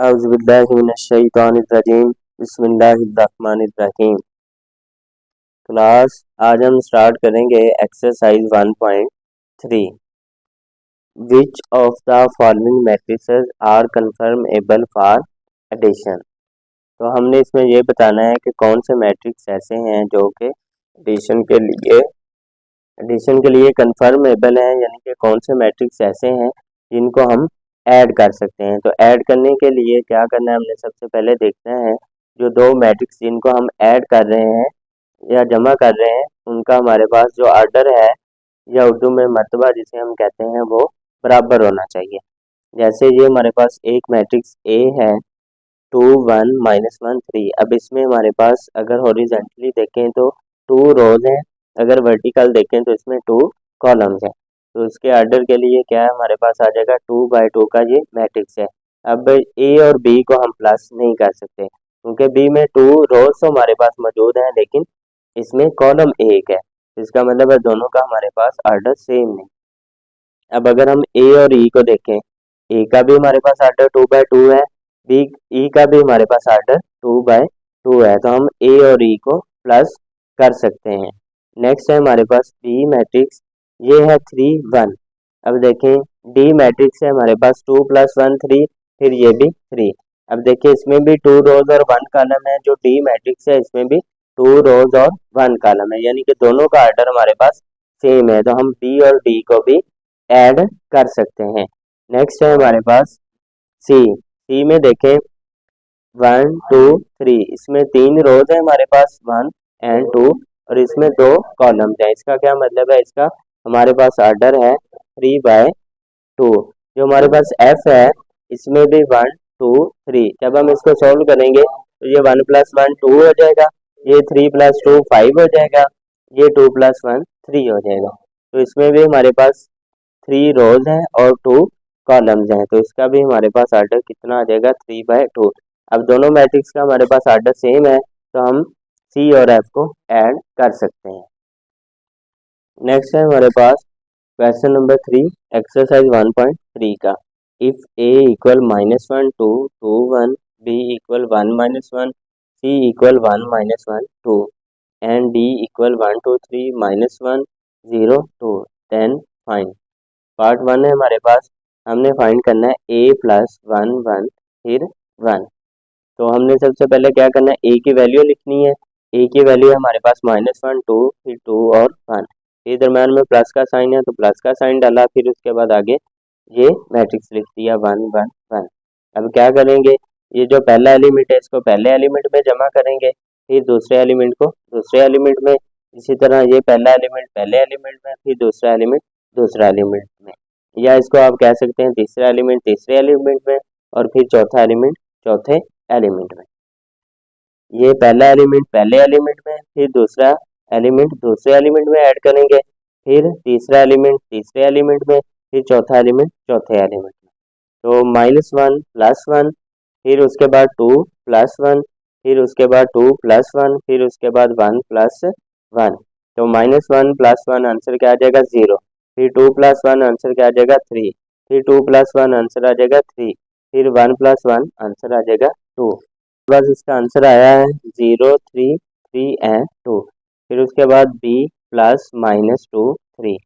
औज़ुबिल्लाहिमिनश्शैतानिर्रजीम बिस्मिल्लाहिर्रहमानिर्रहीम। क्लास आज हम स्टार्ट करेंगे exercise 1.3। Which of the following matrices are conformable for addition. तो हमने इसमें ये बताना है कि कौन से मैट्रिक्स ऐसे हैं जो कि एडिशन के लिए कन्फर्मेबल हैं, यानी कि कौन से मैट्रिक्स ऐसे हैं जिनको हम ऐड कर सकते हैं। तो ऐड करने के लिए क्या करना है, हमने सबसे पहले देखना है जो दो मैट्रिक्स जिनको हम ऐड कर रहे हैं या जमा कर रहे हैं उनका हमारे पास जो ऑर्डर है या उर्दू में मर्तबा जिसे हम कहते हैं वो बराबर होना चाहिए। जैसे ये हमारे पास एक मैट्रिक्स ए है 2 1 -1 3। अब इसमें हमारे पास अगर हॉरिजॉन्टली देखें तो 2 रोज हैं, अगर वर्टिकल देखें तो इसमें 2 कॉलम्स हैं। तो इसके ऑर्डर के लिए क्या है, हमारे पास आ जाएगा 2/2 का ये मैट्रिक्स है। अब ए और बी को हम प्लस नहीं कर सकते क्योंकि बी में 2 रोज तो हमारे पास मौजूद हैं लेकिन इसमें कॉलम एक है, इसका मतलब है दोनों का हमारे पास ऑर्डर सेम नहीं। अब अगर हम ए और ई को देखें, ए का भी हमारे पास ऑर्डर 2/2 है, बी ई का भी हमारे पास ऑर्डर 2/2 है, तो हम ए और ई को प्लस कर सकते हैं। नेक्स्ट है हमारे पास बी मैट्रिक्स, ये है 3 1। अब देखें डी मैट्रिक्स है हमारे पास 2 + 1 3, फिर ये भी 3। अब देखिए इसमें भी 2 रोज और 1 कॉलम है, जो डी मैट्रिक्स है इसमें भी 2 रोज और 1 कॉलम है, यानी कि दोनों का ऑर्डर हमारे पास सेम है, तो हम बी और डी को भी ऐड कर सकते हैं। नेक्स्ट है हमारे पास सी में देखें 1 2 3, इसमें 3 रोज है हमारे पास 1 और 2 और इसमें 2 कॉलम्स हैं। इसका क्या मतलब है, इसका हमारे पास ऑर्डर है 3/2। जो हमारे पास एफ है इसमें भी 1 2 3। जब हम इसको सॉल्व करेंगे तो ये 1 + 1 2 हो जाएगा, ये 3 + 2 5 हो जाएगा, ये 2 + 1 3 हो जाएगा। तो इसमें भी हमारे पास 3 रोज हैं और 2 कॉलम्स हैं, तो इसका भी हमारे पास ऑर्डर कितना आ जाएगा 3/2। अब दोनों मैट्रिक्स का हमारे पास ऑर्डर सेम है तो हम सी और एफ को ऐड कर सकते हैं। नेक्स्ट है हमारे पास क्वेश्चन नंबर 3 एक्सरसाइज 1.3 का। If A = -1 2 2 1, B = 1 -1, C = 1 -1 2 and D = 1 2 3 -1 0 2, then find. Part 1 है हमारे पास, हमने फाइंड करना है a + 1 1 फिर 1। तो हमने सबसे पहले क्या करना है, a की वैल्यू लिखनी है। a की वैल्यू है हमारे पास -1 2 फिर 2 और 1, फिर दरम्यान में प्लस का साइन है तो प्लस का साइन डाला, फिर उसके बाद आगे ये मैट्रिक्स लिख दिया 1 1 1। अब क्या करेंगे, ये जो पहला एलिमेंट है इसको पहले एलिमेंट में जमा करेंगे, फिर दूसरे एलिमेंट को दूसरे एलिमेंट में, इसी तरह ये पहला एलिमेंट पहले एलिमेंट में, फिर दूसरा एलिमेंट दूसरा एलिमेंट में, या इसको आप कह सकते हैं तीसरा एलिमेंट तीसरे एलिमेंट में और फिर चौथा एलिमेंट चौथे एलिमेंट में। ये पहला एलिमेंट पहले एलिमेंट में, फिर दूसरा एलिमेंट दूसरे एलिमेंट में ऐड करेंगे, फिर तीसरा एलिमेंट तीसरे एलिमेंट में, फिर चौथा एलिमेंट चौथे एलिमेंट में। तो -1 + 1, फिर उसके बाद 2 + 1, फिर उसके बाद 2 + 1, फिर उसके बाद 1 + 1। तो -1 + 1 आंसर क्या आ जाएगा 0, फिर 2 + 1 आंसर क्या आ जाएगा 3, फिर 2 + 1 आंसर आ जाएगा 3, फिर 1 + 1 आंसर आ जाएगा 2। बस इसका आंसर आया है 0 3 3 एंड 2। फिर उसके बाद b + -2 3।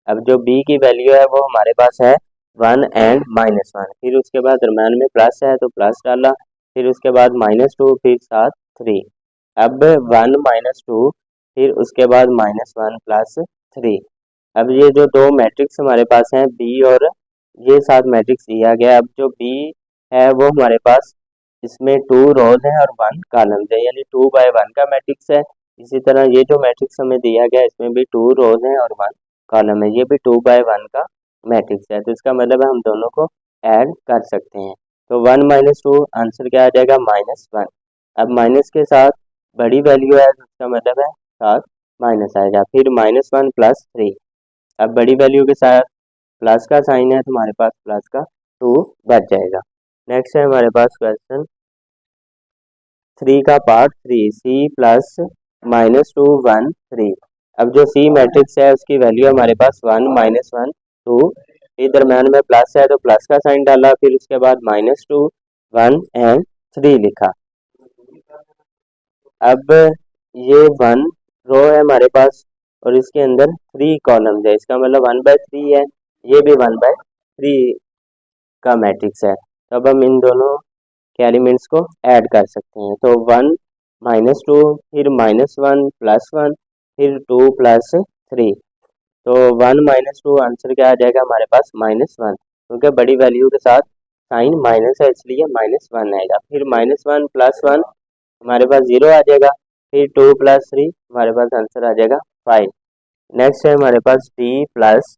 अब जो b की वैल्यू है वो हमारे पास है 1 एंड -1, फिर उसके बाद दरम्यान में प्लस है तो प्लस डाला, फिर उसके बाद -2 फिर साथ 3। अब 1 -2 फिर उसके बाद -1 + 3। अब ये जो दो मैट्रिक्स हमारे पास हैं बी और ये साथ मैट्रिक्स दिया गया। अब जो बी है वो हमारे पास इसमें 2 रोज हैं और 1 कॉलम है, यानी 2/1 का मैट्रिक्स है। इसी तरह ये जो मैट्रिक्स हमें दिया गया इसमें भी 2 रोज हैं और 1 कॉलम है, ये भी 2/1 का मैट्रिक्स है, तो इसका मतलब है हम दोनों को ऐड कर सकते हैं। तो 1 - 2 आंसर क्या आ जाएगा -1। अब माइनस के साथ बड़ी वैल्यू है तो इसका मतलब है साथ माइनस आएगा, फिर -1 + 3। अब बड़ी वैल्यू के साथ प्लस का साइन है तो हमारे पास प्लस का 2 बच जाएगा। नेक्स्ट है हमारे पास क्वेश्चन 3 का पार्ट 3 c + -2 1 3। अब जो सी मैट्रिक्स है उसकी वैल्यू हमारे पास 1 -1 2, फिर दरम्यान में प्लस है तो प्लस का साइन डाला, फिर उसके बाद -2, 1 एंड 3 लिखा। अब ये 1 रो है हमारे पास और इसके अंदर 3 कॉलम्स है, इसका मतलब 1/3 है, ये भी 1/3 का मैट्रिक्स है। तो अब हम इन दोनों के एलिमेंट्स को ऐड कर सकते हैं। तो 1 -2 फिर -1 +1 फिर 2 + 3। तो 1 -2 आंसर क्या आ जाएगा हमारे पास -1, क्योंकि बड़ी वैल्यू के साथ साइन माइनस है इसलिए -1 आएगा। फिर -1 +1 हमारे पास 0 आ जाएगा। फिर 2 + 3 हमारे पास आंसर आ जाएगा 5। नेक्स्ट है हमारे पास D प्लस।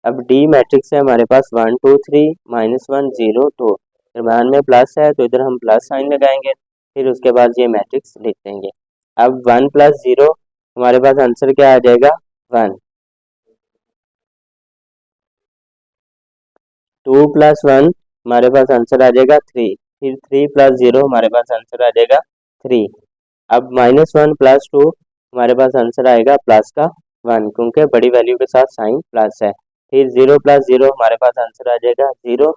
अब D मैट्रिक्स है हमारे पास 1 2 3 -1 0 2। दरम्यान में प्लस है तो इधर हम प्लस साइन लगाएंगे, फिर उसके बाद ये मैट्रिक्स लिख देंगे। अब 1 + 0 हमारे पास आंसर क्या आ जाएगा 1। 2 + 1 हमारे पास आंसर आ जाएगा 3। फिर 3 + 0 हमारे पास आंसर आ जाएगा 3। अब -1 + 2 हमारे पास आंसर आएगा प्लस का 1, क्योंकि बड़ी वैल्यू के साथ साइन प्लस है। फिर 0 + 0 हमारे पास आंसर आ जाएगा 0।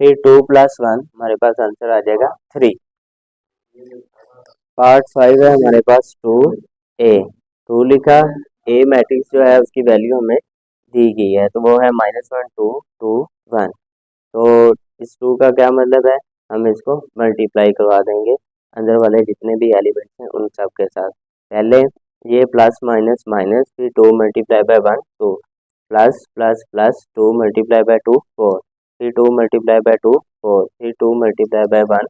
फिर 2 + 1 हमारे पास आंसर आ जाएगा 3। पार्ट 5 है हमारे पास 2a। 2 लिखा, a मैट्रिक्स जो है उसकी वैल्यू हमें दी गई है, तो वो है -1 2 2 1। तो इस 2 का क्या मतलब है, हम इसको मल्टीप्लाई करवा देंगे अंदर वाले जितने भी एलिमेंट्स हैं उन सब के साथ। पहले ये प्लस माइनस माइनस, फिर 2 × 1 2, प्लस प्लस प्लस 2 × 2 4, फिर 2 × 2 4, फिर 2 × 1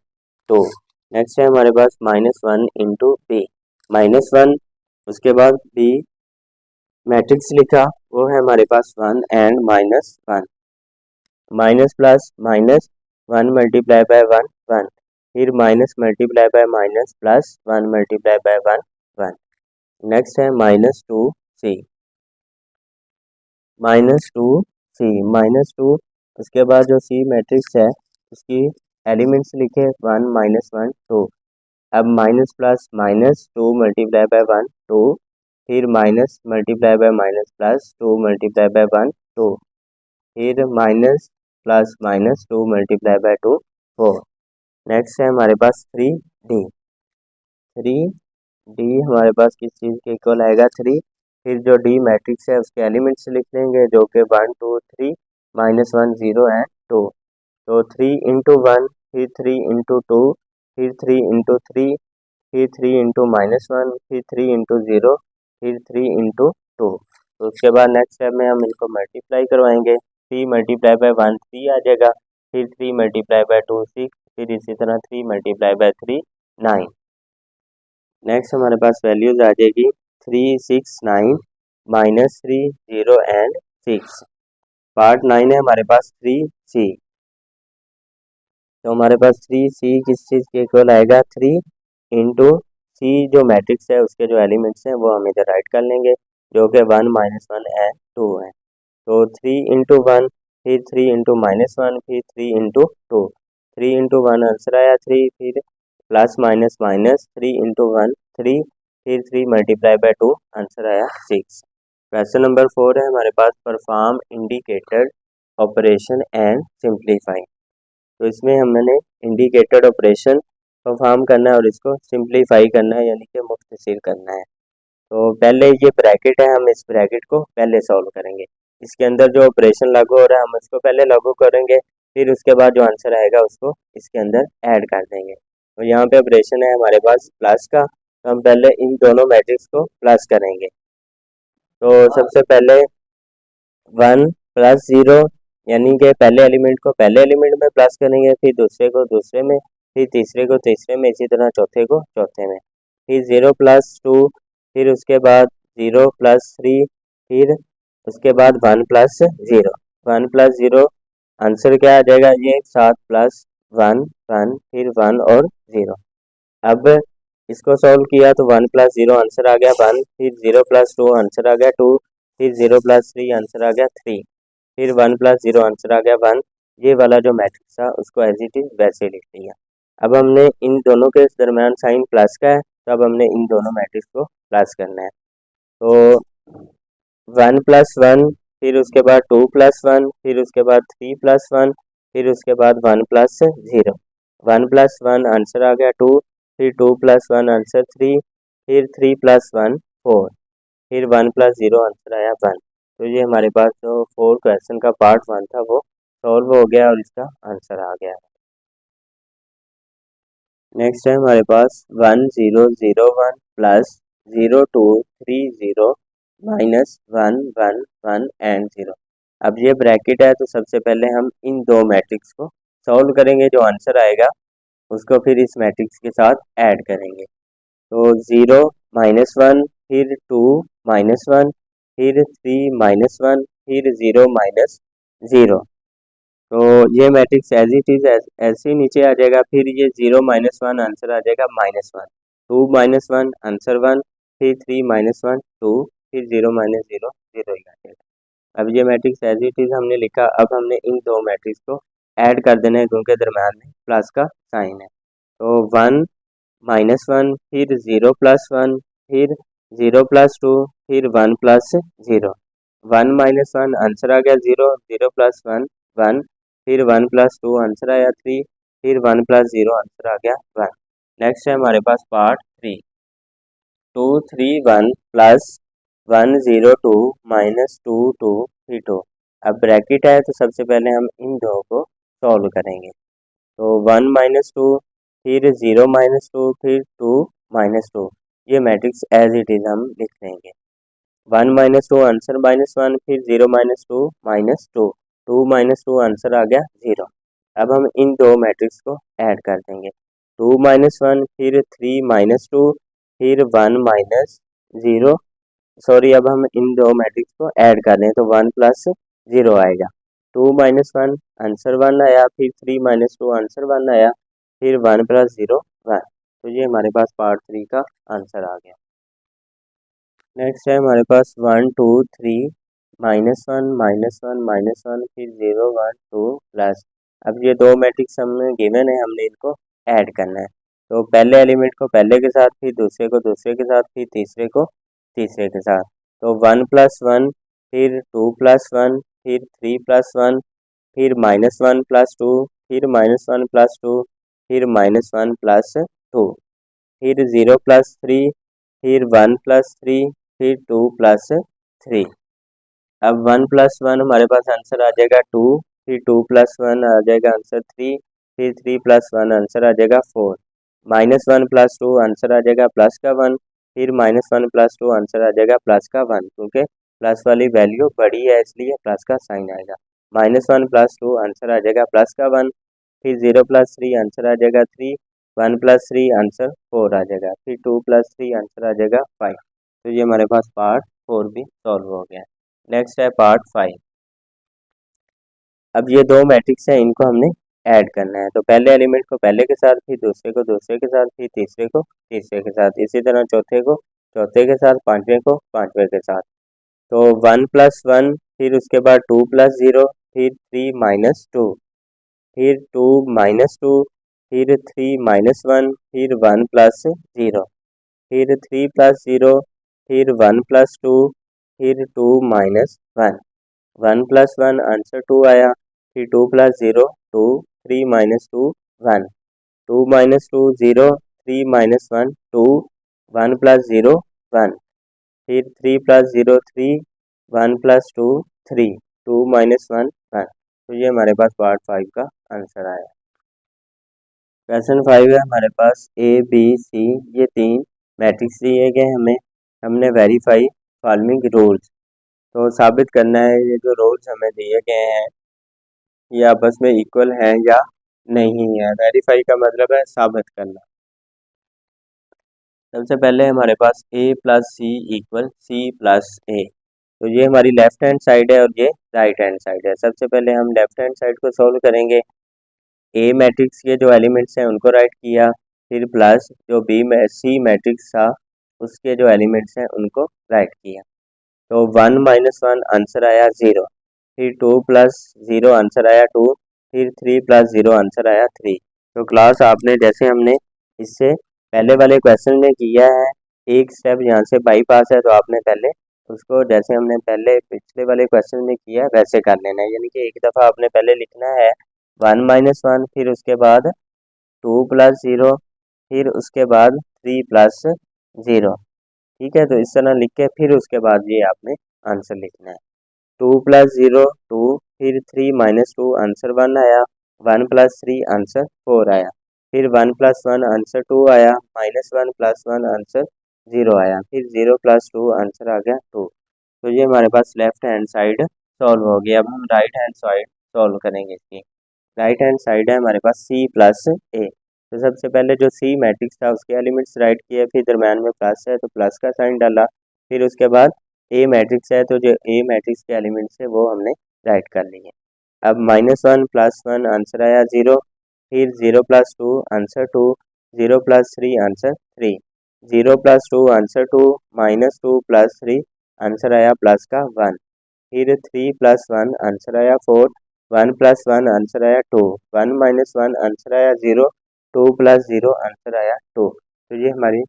2। नेक्स्ट है हमारे पास -1 × b, -1 उसके बाद b मैट्रिक्स लिखा, वो है हमारे पास 1 एंड -1, माइनस प्लस माइनस 1 × 1 1, फिर minus multiply by minus plus 1 × 1 1। Next है -2c, -2c, उसके बाद जो c मैट्रिक्स है उसकी एलिमेंट्स लिखे 1 -1 2। अब माइनस प्लस माइनस 2 × 1 2, फिर minus multiply by minus plus 2 × 1 2, फिर माइनस प्लस माइनस 2 × 2 4। नेक्स्ट है हमारे पास 3d, 3d हमारे पास किस चीज़ के इक्वल आएगा 3। फिर जो d मैट्रिक्स है उसके एलिमेंट्स लिख लेंगे जो कि 1 2 3 -1 0 एंड 2। तो 3 × 1, फिर 3 × 2, फिर 3 × 3, फिर 3 × -1, फिर 3 × 0, फिर 3 × 2। तो उसके बाद नेक्स्ट स्टेप में हम इनको मल्टीप्लाई करवाएंगे। 3 × 1 3 आ जाएगा, फिर 3 × 2 6, फिर इसी तरह 3 × 3 9। नेक्स्ट हमारे पास वैल्यूज आ जाएगी 3 6 9 -3 0 एंड 6। पार्ट 9 है हमारे पास 3c। तो हमारे पास 3c किस चीज़ के इक्वल आएगा 3 × c जो मैट्रिक्स है उसके जो एलिमेंट्स हैं वो हम इधर राइट कर लेंगे, जो कि 1 -1 एंड 2 है। तो 3 × 1, फिर 3 × -1, फिर 3 × 2। 3 × 1 आंसर आया 3, फिर प्लस माइनस माइनस 3 × 1 3, फिर 3 × 2 आंसर आया 6। क्वेश्चन नंबर 4 है हमारे पास, perform indicated operation and simplify. तो इसमें हमने इंडिकेटेड ऑपरेशन परफॉर्म करना है और इसको सिंप्लीफाई करना है, यानी कि मुख्तसर करना है। तो पहले ये ब्रैकेट है, हम इस ब्रैकेट को पहले सॉल्व करेंगे। इसके अंदर जो ऑपरेशन लागू हो रहा है हम उसको पहले लागू करेंगे, फिर उसके बाद जो आंसर आएगा उसको इसके अंदर ऐड कर देंगे। तो यहाँ पे ऑपरेशन है हमारे पास प्लस का, तो हम पहले इन दोनों मैट्रिक्स को प्लस करेंगे। तो सबसे पहले 1 + 0, यानी कि पहले एलिमेंट को पहले एलिमेंट में प्लस करेंगे, फिर दूसरे को दूसरे में, फिर तीसरे को तीसरे में, इसी तरह चौथे को चौथे में। फिर 0 + 2, फिर उसके बाद 0 + 3, फिर उसके बाद 1 + 0। 1 + 0 आंसर क्या आ जाएगा, ये 7 + 1 1, फिर 1 और 0। अब इसको सॉल्व किया तो 1 + 0 आंसर आ गया 1, फिर 0 + 2 आंसर आ गया 2, फिर 0 + 3 आंसर आ गया 3, फिर 1 + 0 आंसर आ गया 1। ये वाला जो मैट्रिक्स था उसको एज इट इज वैसे लिख लिया। अब हमने इन दोनों के दरमियान साइन प्लस का है, तो अब हमने इन दोनों मैट्रिक्स को प्लस करना है। तो 1 + 1, फिर उसके बाद 2 + 1, फिर उसके बाद 3 + 1, फिर उसके बाद 1 + 0। 1 प्लस 1 आंसर आ गया 2, फिर 2 प्लस 1 आंसर 3, फिर 3 प्लस 1 4, फिर 1 प्लस 0 आंसर आया 1। तो ये हमारे पास जो 4 क्वेश्चन का पार्ट 1 था वो सॉल्व हो गया और इसका आंसर आ गया। नेक्स्ट है हमारे पास 1001 प्लस 0230 माइनस 111 एंड 0। अब ये ब्रैकेट है तो सबसे पहले हम इन दो मैट्रिक्स को सॉल्व करेंगे, जो आंसर आएगा उसको फिर इस मैट्रिक्स के साथ ऐड करेंगे। तो 0 माइनस 1, फिर 2 माइनस 1, फिर 3 माइनस 1, फिर 0 माइनस 0। तो ये मैट्रिक्स एज इट इज ऐसे ही नीचे आ जाएगा। फिर ये 0 माइनस 1 आंसर आ जाएगा -1, 2 माइनस 1 आंसर 1, फिर 3 माइनस 1 2, फिर 0 माइनस 0 0 ही आ जाएगा। अब ये मैट्रिक्स एज इट इज हमने लिखा। अब हमने इन दो मैट्रिक्स को ऐड कर देना है क्योंकि दरम्यान में प्लस का साइन है। तो 1 माइनस 1, फिर 0 प्लस 1, फिर 0 प्लस 2, फिर 1 प्लस 0। 1 माइनस 1 आंसर आ गया 0, 0 प्लस 1 1, फिर 1 प्लस 2 आंसर आया 3, फिर 1 प्लस 0 आंसर आ गया 1। नेक्स्ट है हमारे पास पार्ट 3, 2 3 1 प्लस 1 0 2 माइनस 2 2 3 2। अब ब्रैकेट है तो सबसे पहले हम इन दो को सॉल्व करेंगे। तो 1 माइनस 2, फिर 0 माइनस 2, फिर 2 माइनस 2। ये मैट्रिक्स एज इट इज हम लिख लेंगे। 1 माइनस 2 आंसर -1, फिर 0 माइनस 2 माइनस 2, 2 माइनस 2 आंसर आ गया 0। अब हम इन दो मैट्रिक्स को ऐड कर देंगे। 2 माइनस 1, फिर 3 माइनस 2, फिर 1 माइनस 0। सॉरी, अब हम इन दो मैट्रिक्स को ऐड कर लें तो 1 प्लस 0 आएगा। 2 माइनस 1 आंसर 1 आया, फिर 3 माइनस 2 आंसर 1 आया, फिर 1 प्लस 0 1। तो ये हमारे पास पार्ट 3 का आंसर आ गया। नेक्स्ट है हमारे पास 1 2 3 -1 -1 -1, फिर 0 1 2 प्लस। अब ये दो मैट्रिक्स हमें गिवन है, हमने इनको ऐड करना है। तो पहले एलिमेंट को पहले के साथ, फिर दूसरे को दूसरे के साथ, फिर तीसरे को तीसरे के साथ। तो 1 प्लस 1, फिर 2 प्लस 1, फिर 3 प्लस 1, फिर -1 प्लस 2, फिर -1 प्लस 2, फिर -1 प्लस 2, फिर 0 प्लस 3, फिर 1 प्लस 3, फिर 2 प्लस 3। अब 1 प्लस 1 हमारे पास आंसर आ जाएगा 2, फिर 2 प्लस 1 आ जाएगा आंसर 3, फिर 3 प्लस 1 आंसर आ जाएगा 4। -1 प्लस 2 आंसर आ जाएगा प्लस का 1, फिर -1 प्लस 2 आंसर आ जाएगा प्लस का 1, क्योंकि प्लस वाली वैल्यू बड़ी है इसलिए प्लस का साइन आएगा। -1 प्लस 2 आंसर आ जाएगा प्लस का 1, फिर 0 प्लस 3 आंसर आ जाएगा 3, 1 प्लस 3 आंसर 4 आ जाएगा, फिर 2 प्लस 3 आंसर आ जाएगा 5। तो ये हमारे पास पार्ट 4 भी सॉल्व हो गया है। नेक्स्ट है पार्ट 5। अब ये दो मैट्रिक्स हैं, इनको हमने ऐड करना है। तो पहले एलिमेंट को पहले के साथ, फिर दूसरे को दूसरे के साथ, फिर तीसरे को तीसरे के साथ, इसी तरह चौथे को चौथे के साथ, पांचवें को पांचवें के साथ। तो 1 प्लस 1, फिर उसके बाद 2 प्लस 0, फिर 3 माइनस 2, फिर 2 माइनस 2, फिर 3 माइनस 1, फिर 1 प्लस 0, फिर 3 प्लस 0, फिर 1 प्लस 2, फिर 2 माइनस 1। 1 प्लस 1 आंसर 2 आया, फिर 2 plus 0 2, 3 minus 2 1, 2 minus 2 0, 3 minus 1 2, 1 plus 0 1, फिर 3 प्लस 0 3, 1 प्लस 2 3, 2 माइनस 1 1। तो ये हमारे पास पार्ट 5 का आंसर आया। क्वेश्चन 5 है हमारे पास ए बी सी, ये तीन मैट्रिक्स दिए गए हमें। हमने वेरीफाई फॉलोइंग रूल्स, तो साबित करना है ये जो रूल्स हमें दिए गए हैं ये आपस में इक्वल हैं या नहीं है। वेरीफाई का मतलब है साबित करना। सबसे पहले हमारे पास a plus C equal C plus A. तो ये हमारी लेफ्ट हैंड साइड है और ये राइट हैंड साइड है। सबसे पहले हम लेफ्ट हैंड साइड को सॉल्व करेंगे। ए मैट्रिक्स के जो एलिमेंट्स हैं उनको राइट किया, फिर प्लस जो सी मैट्रिक्स था उसके जो एलिमेंट्स हैं उनको राइट किया। तो 1 माइनस 1 आंसर आया 0, फिर 2 प्लस 0 आंसर आया 2, फिर 3 प्लस 0 आंसर आया 3। तो क्लास आपने जैसे हमने इससे पहले वाले क्वेश्चन में किया है, एक स्टेप यहाँ से बाईपास है तो आपने पहले उसको जैसे हमने पहले पिछले वाले क्वेश्चन में किया वैसे कर लेना है। यानी कि एक दफ़ा आपने पहले लिखना है 1 माइनस 1, फिर उसके बाद 2 प्लस 0, फिर उसके बाद 3 प्लस 0। ठीक है, तो इस तरह लिख के फिर उसके बाद ये आपने आंसर लिखना है। 2 प्लस 0 2, फिर 3 माइनस 2 आंसर 1 आया, 1 प्लस 3 आंसर 4 आया, फिर 1 प्लस 1 आंसर 2 आया, माइनस 1 प्लस 1 आंसर 0 आया, फिर 0 प्लस 2 आंसर आ गया 2। तो ये हमारे पास लेफ्ट हैंड साइड सॉल्व हो गया। अब हम राइट हैंड साइड सॉल्व करेंगे इसकी। राइट हैंड साइड है हमारे पास सी प्लस ए। तो सबसे पहले जो सी मैट्रिक्स था उसके एलिमेंट्स राइट किए, फिर दरम्यान में प्लस है तो प्लस का साइन डाला, फिर उसके बाद ए मैट्रिक्स है तो जो ए मैट्रिक्स के एलिमेंट्स है वो हमने राइट कर लिए। अब -1 प्लस 1 आंसर आया 0, फिर 0 plus 2 answer 2, 0 plus 3 answer 3, 0 plus 2 answer 2, -2 plus 3 answer आया प्लस का 1, फिर 3 प्लस 1 आंसर आया 4, 1 प्लस 1 आंसर आया 2, 1 माइनस 1 आंसर आया 0, 2 प्लस 0 आंसर आया 2। तो ये हमारी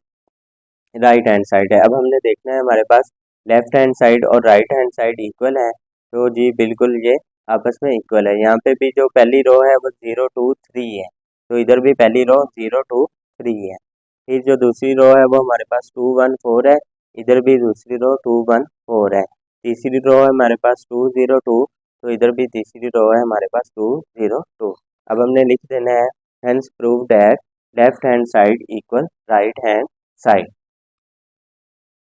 राइट हैंड साइड है। अब हमने देखना है हमारे पास लेफ्ट हैंड साइड और राइट हैंड साइड इक्वल है। तो जी बिल्कुल ये आपस में इक्वल है। यहाँ पे भी जो पहली रो है वो 0 2 3 है, तो इधर भी पहली रो 0 2 3 है। फिर जो दूसरी रो है वो हमारे पास 2 1 4 है, इधर भी दूसरी रो 2 1 4 है। तीसरी रो है हमारे पास 2 0 2, तो इधर भी तीसरी रो है हमारे पास 2 0 2। अब हमने लिख देना है hence prove that left hand side equal right hand side.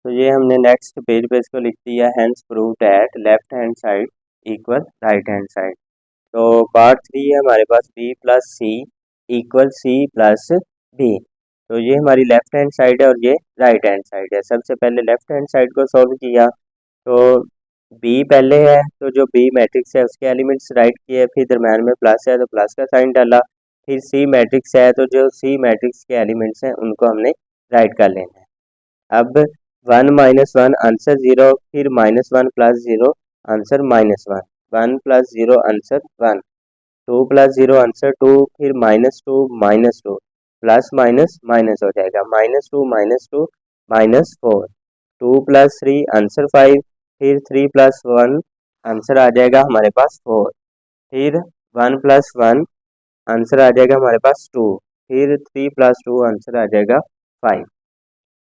तो ये हमने नेक्स्ट पेज पे इसको लिख दिया, hence prove that left hand side equal right hand side. तो पार्ट 3 है हमारे पास B plus C equal C plus B. तो ये हमारी लेफ्ट हैंड साइड है और ये राइट हैंड साइड है। सबसे पहले लेफ्ट हैंड साइड को सॉल्व किया, तो बी पहले है तो जो बी मैट्रिक्स है उसके एलिमेंट्स राइट किए, फिर दरम्यान में प्लस है तो प्लस का साइन डाला, फिर सी मैट्रिक्स है तो जो सी मैट्रिक्स के एलिमेंट्स हैं उनको हमने राइट कर लेना है। अब 1 माइनस 1 आंसर 0, फिर -1 plus 0 answer -1, 1 plus 0 answer 1, 2 plus 0 answer 2, फिर -2 -2 प्लस माइनस माइनस हो जाएगा, -2 -2 -4, 2 प्लस 3 आंसर 5, फिर 3 प्लस 1 आंसर आ जाएगा हमारे पास 4, फिर 1 प्लस 1 आंसर आ जाएगा हमारे पास 2, फिर 3 प्लस 2 आंसर आ जाएगा 5।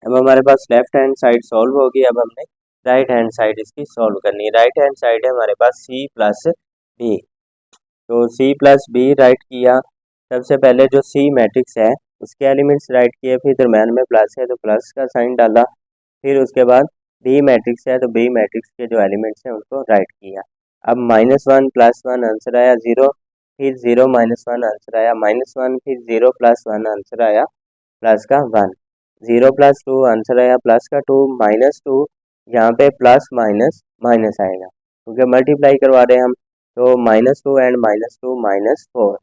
अब हमारे पास लेफ्ट हैंड साइड सॉल्व होगी। अब हमने राइट हैंड साइड इसकी सॉल्व करनी है। राइट हैंड साइड है हमारे पास सी प्लस बी। तो सी प्लस बी राइट किया। सबसे पहले जो सी मैट्रिक्स है उसके एलिमेंट्स राइट किए, फिर दरम्यान में प्लस है तो प्लस का साइन डाला, फिर उसके बाद बी मैट्रिक्स है तो बी मैट्रिक्स के जो एलिमेंट्स हैं उनको राइट किया। अब -1 प्लस 1 आंसर आया 0, फिर 0 माइनस 1 आंसर आया -1, फिर 0 प्लस 1 आंसर आया प्लस का 1, 0 प्लस 2 आंसर आया प्लस का 2, -2 यहाँ पे प्लस माइनस माइनस आएगा क्योंकि मल्टीप्लाई करवा रहे हैं हम, तो -2 एंड -2 -4,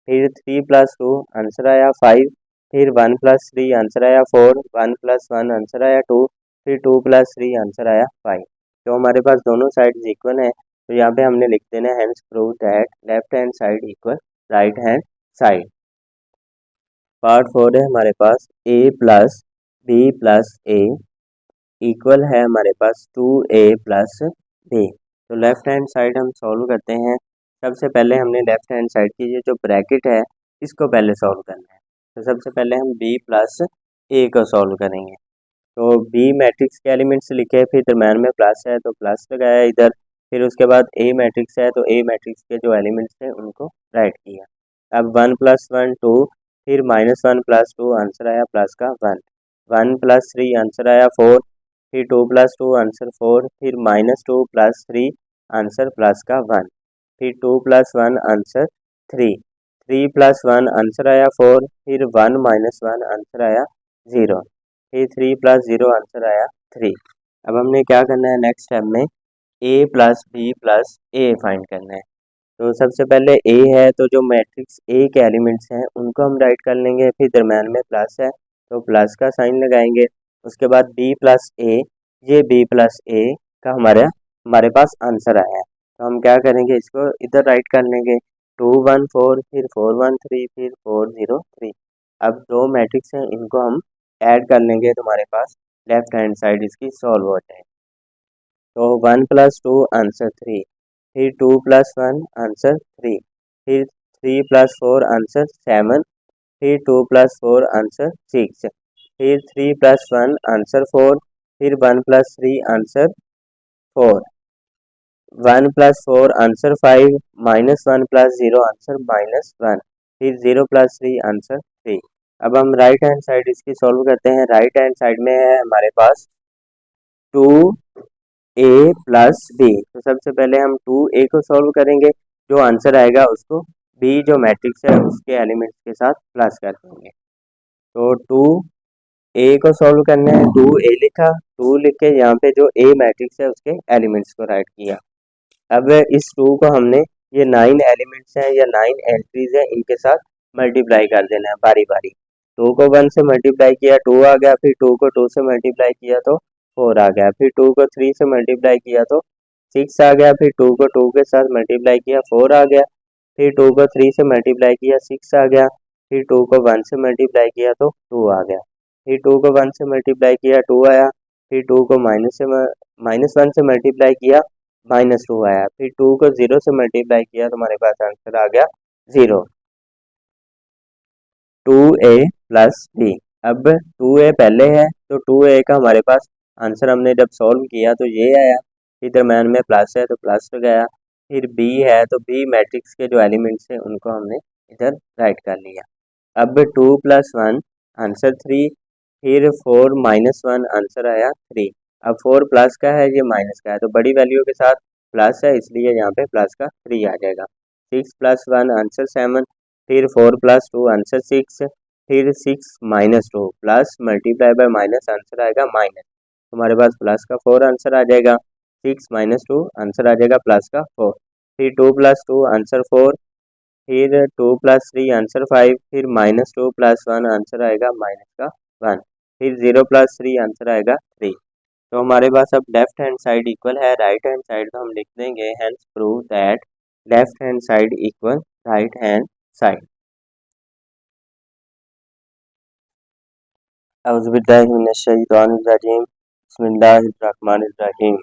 फिर 3 प्लस 2 आंसर आया 5, फिर 1 प्लस 3 आंसर आया 4, 1 प्लस 1 आंसर आया 2, फिर 2 प्लस 3 आंसर आया 5। तो हमारे पास दोनों साइड इक्वल हैं, तो यहाँ पे हमने लिख देना है hence prove that left hand side equal right hand side. Part 4 है हमारे पास a plus B plus A equal है हमारे पास 2a प्लस बी। तो लेफ्ट हैंड साइड हम सॉल्व करते हैं। सबसे पहले हमने लेफ्ट हैंड साइड की ये जो ब्रैकेट है इसको पहले सॉल्व करना है। तो सबसे पहले हम b प्लस ए को सॉल्व करेंगे। तो बी मैट्रिक्स के एलिमेंट्स लिखे, फिर दरम्यान में प्लस है तो प्लस लगाया इधर, फिर उसके बाद ए मैट्रिक्स है तो ए मैट्रिक्स के जो एलिमेंट्स थे उनको राइट किया। अब 1 प्लस 1 2, फिर -1 प्लस 2 आंसर आया प्लस का 1, 1 प्लस 3 आंसर आया 4, फिर 2 प्लस 2 आंसर 4, फिर -2 प्लस 3 आंसर प्लस का 1, फिर 2 प्लस 1 आंसर 3, 3 प्लस 1 आंसर आया 4, फिर 1 माइनस 1 आंसर आया 0, फिर 3 प्लस 0 आंसर आया 3। अब हमने क्या करना है नेक्स्ट स्टेप में a plus B plus A find करना है। तो सबसे पहले ए है तो जो मैट्रिक्स ए के एलिमेंट्स हैं उनको हम राइट कर लेंगे, फिर दरम्यान में प्लस है तो प्लस का साइन लगाएंगे। उसके बाद बी प्लस ए, ये बी प्लस ए का हमारे पास आंसर आया है, तो हम क्या करेंगे इसको इधर राइट कर लेंगे, 2 1 4, फिर 4 1 3, फिर 4 0 3। अब दो मैट्रिक्स हैं इनको हम ऐड कर लेंगे तो हमारे पास लेफ्ट हैंड साइड इसकी सॉल्व हो जाए। तो 1 प्लस 2 आंसर 3, फिर 2 प्लस 1 आंसर 3, फिर 3 प्लस 4 आंसर 7, फिर 2 + 4 आंसर 6, फिर 3 + 1 आंसर 4, फिर 1 + 3 आंसर 4, 1 + 4 आंसर 5, -1 + 0 आंसर -1, फिर 0 + 3 आंसर 3। अब हम राइट हैंड साइड इसकी सॉल्व करते हैं। राइट हैंड साइड में है हमारे पास 2a + b। तो सबसे पहले हम 2a को सॉल्व करेंगे, जो आंसर आएगा उसको b जो मैट्रिक्स है उसके एलिमेंट्स के साथ प्लस कर देंगे। तो 2a को सॉल्व करना है, 2a लिखा, 2 लिख के यहाँ पे जो a मैट्रिक्स है उसके एलिमेंट्स को राइट किया। अब इस 2 को हमने ये 9 एलिमेंट्स हैं या 9 एंट्रीज हैं, इनके साथ मल्टीप्लाई कर देना है बारी बारी। 2 को 1 से मल्टीप्लाई किया 2 आ गया, फिर 2 को 2 से मल्टीप्लाई किया तो 4 आ गया, फिर 2 को 3 से मल्टीप्लाई किया तो 6 आ गया, फिर 2 को 2 के साथ मल्टीप्लाई किया 4 आ गया, फिर 2 को 3 से मल्टीप्लाई किया 6 आ गया, फिर 2 को 1 से मल्टीप्लाई किया तो 2 आ गया, फिर 2 को 1 से मल्टीप्लाई किया 2 आया, फिर 2 को -1 से मल्टीप्लाई किया -2 आया, फिर 2 को 0 से मल्टीप्लाई किया तो हमारे पास आंसर आ गया 0। 2a + b। अब 2a पहले है तो 2a का हमारे पास आंसर हमने जब सॉल्व किया तो ये आया, फिर दरम्यान में प्लस है तो प्लस हो गया, फिर b है तो b मैट्रिक्स के जो एलिमेंट्स हैं उनको हमने इधर राइट कर लिया। अब 2 + 1 आंसर 3, फिर 4 - 1 आंसर आया 3। अब 4 प्लस का है, ये माइनस का है, तो बड़ी वैल्यू के साथ प्लस है इसलिए यहाँ पे प्लस का 3 आ जाएगा। 6 + 1 आंसर 7, फिर 4 + 2 आंसर 6, फिर 6 - 2 plus multiply by minus answer आएगा माइनस, तो हमारे पास प्लस का 4 आंसर आ जाएगा। 6 - 2 आंसर आ जाएगा प्लस का 4, फिर 2 + 2 आंसर 4, फिर 2 + 3 आंसर 5, फिर -2 + 1 आंसर आएगा माइनस का 1, फिर 0 + 3 आंसर आएगा 3। तो हमारे पास अब लेफ्ट हैंड साइड इक्वल है राइट हैंड साइड, तो हम लिख देंगे hence prove that left hand side equal right hand side. औज़ुबिल्लाहिमिनश्शैतानिर्रजीम, बिस्मिल्लाहिर्रहमानिर्रहीम।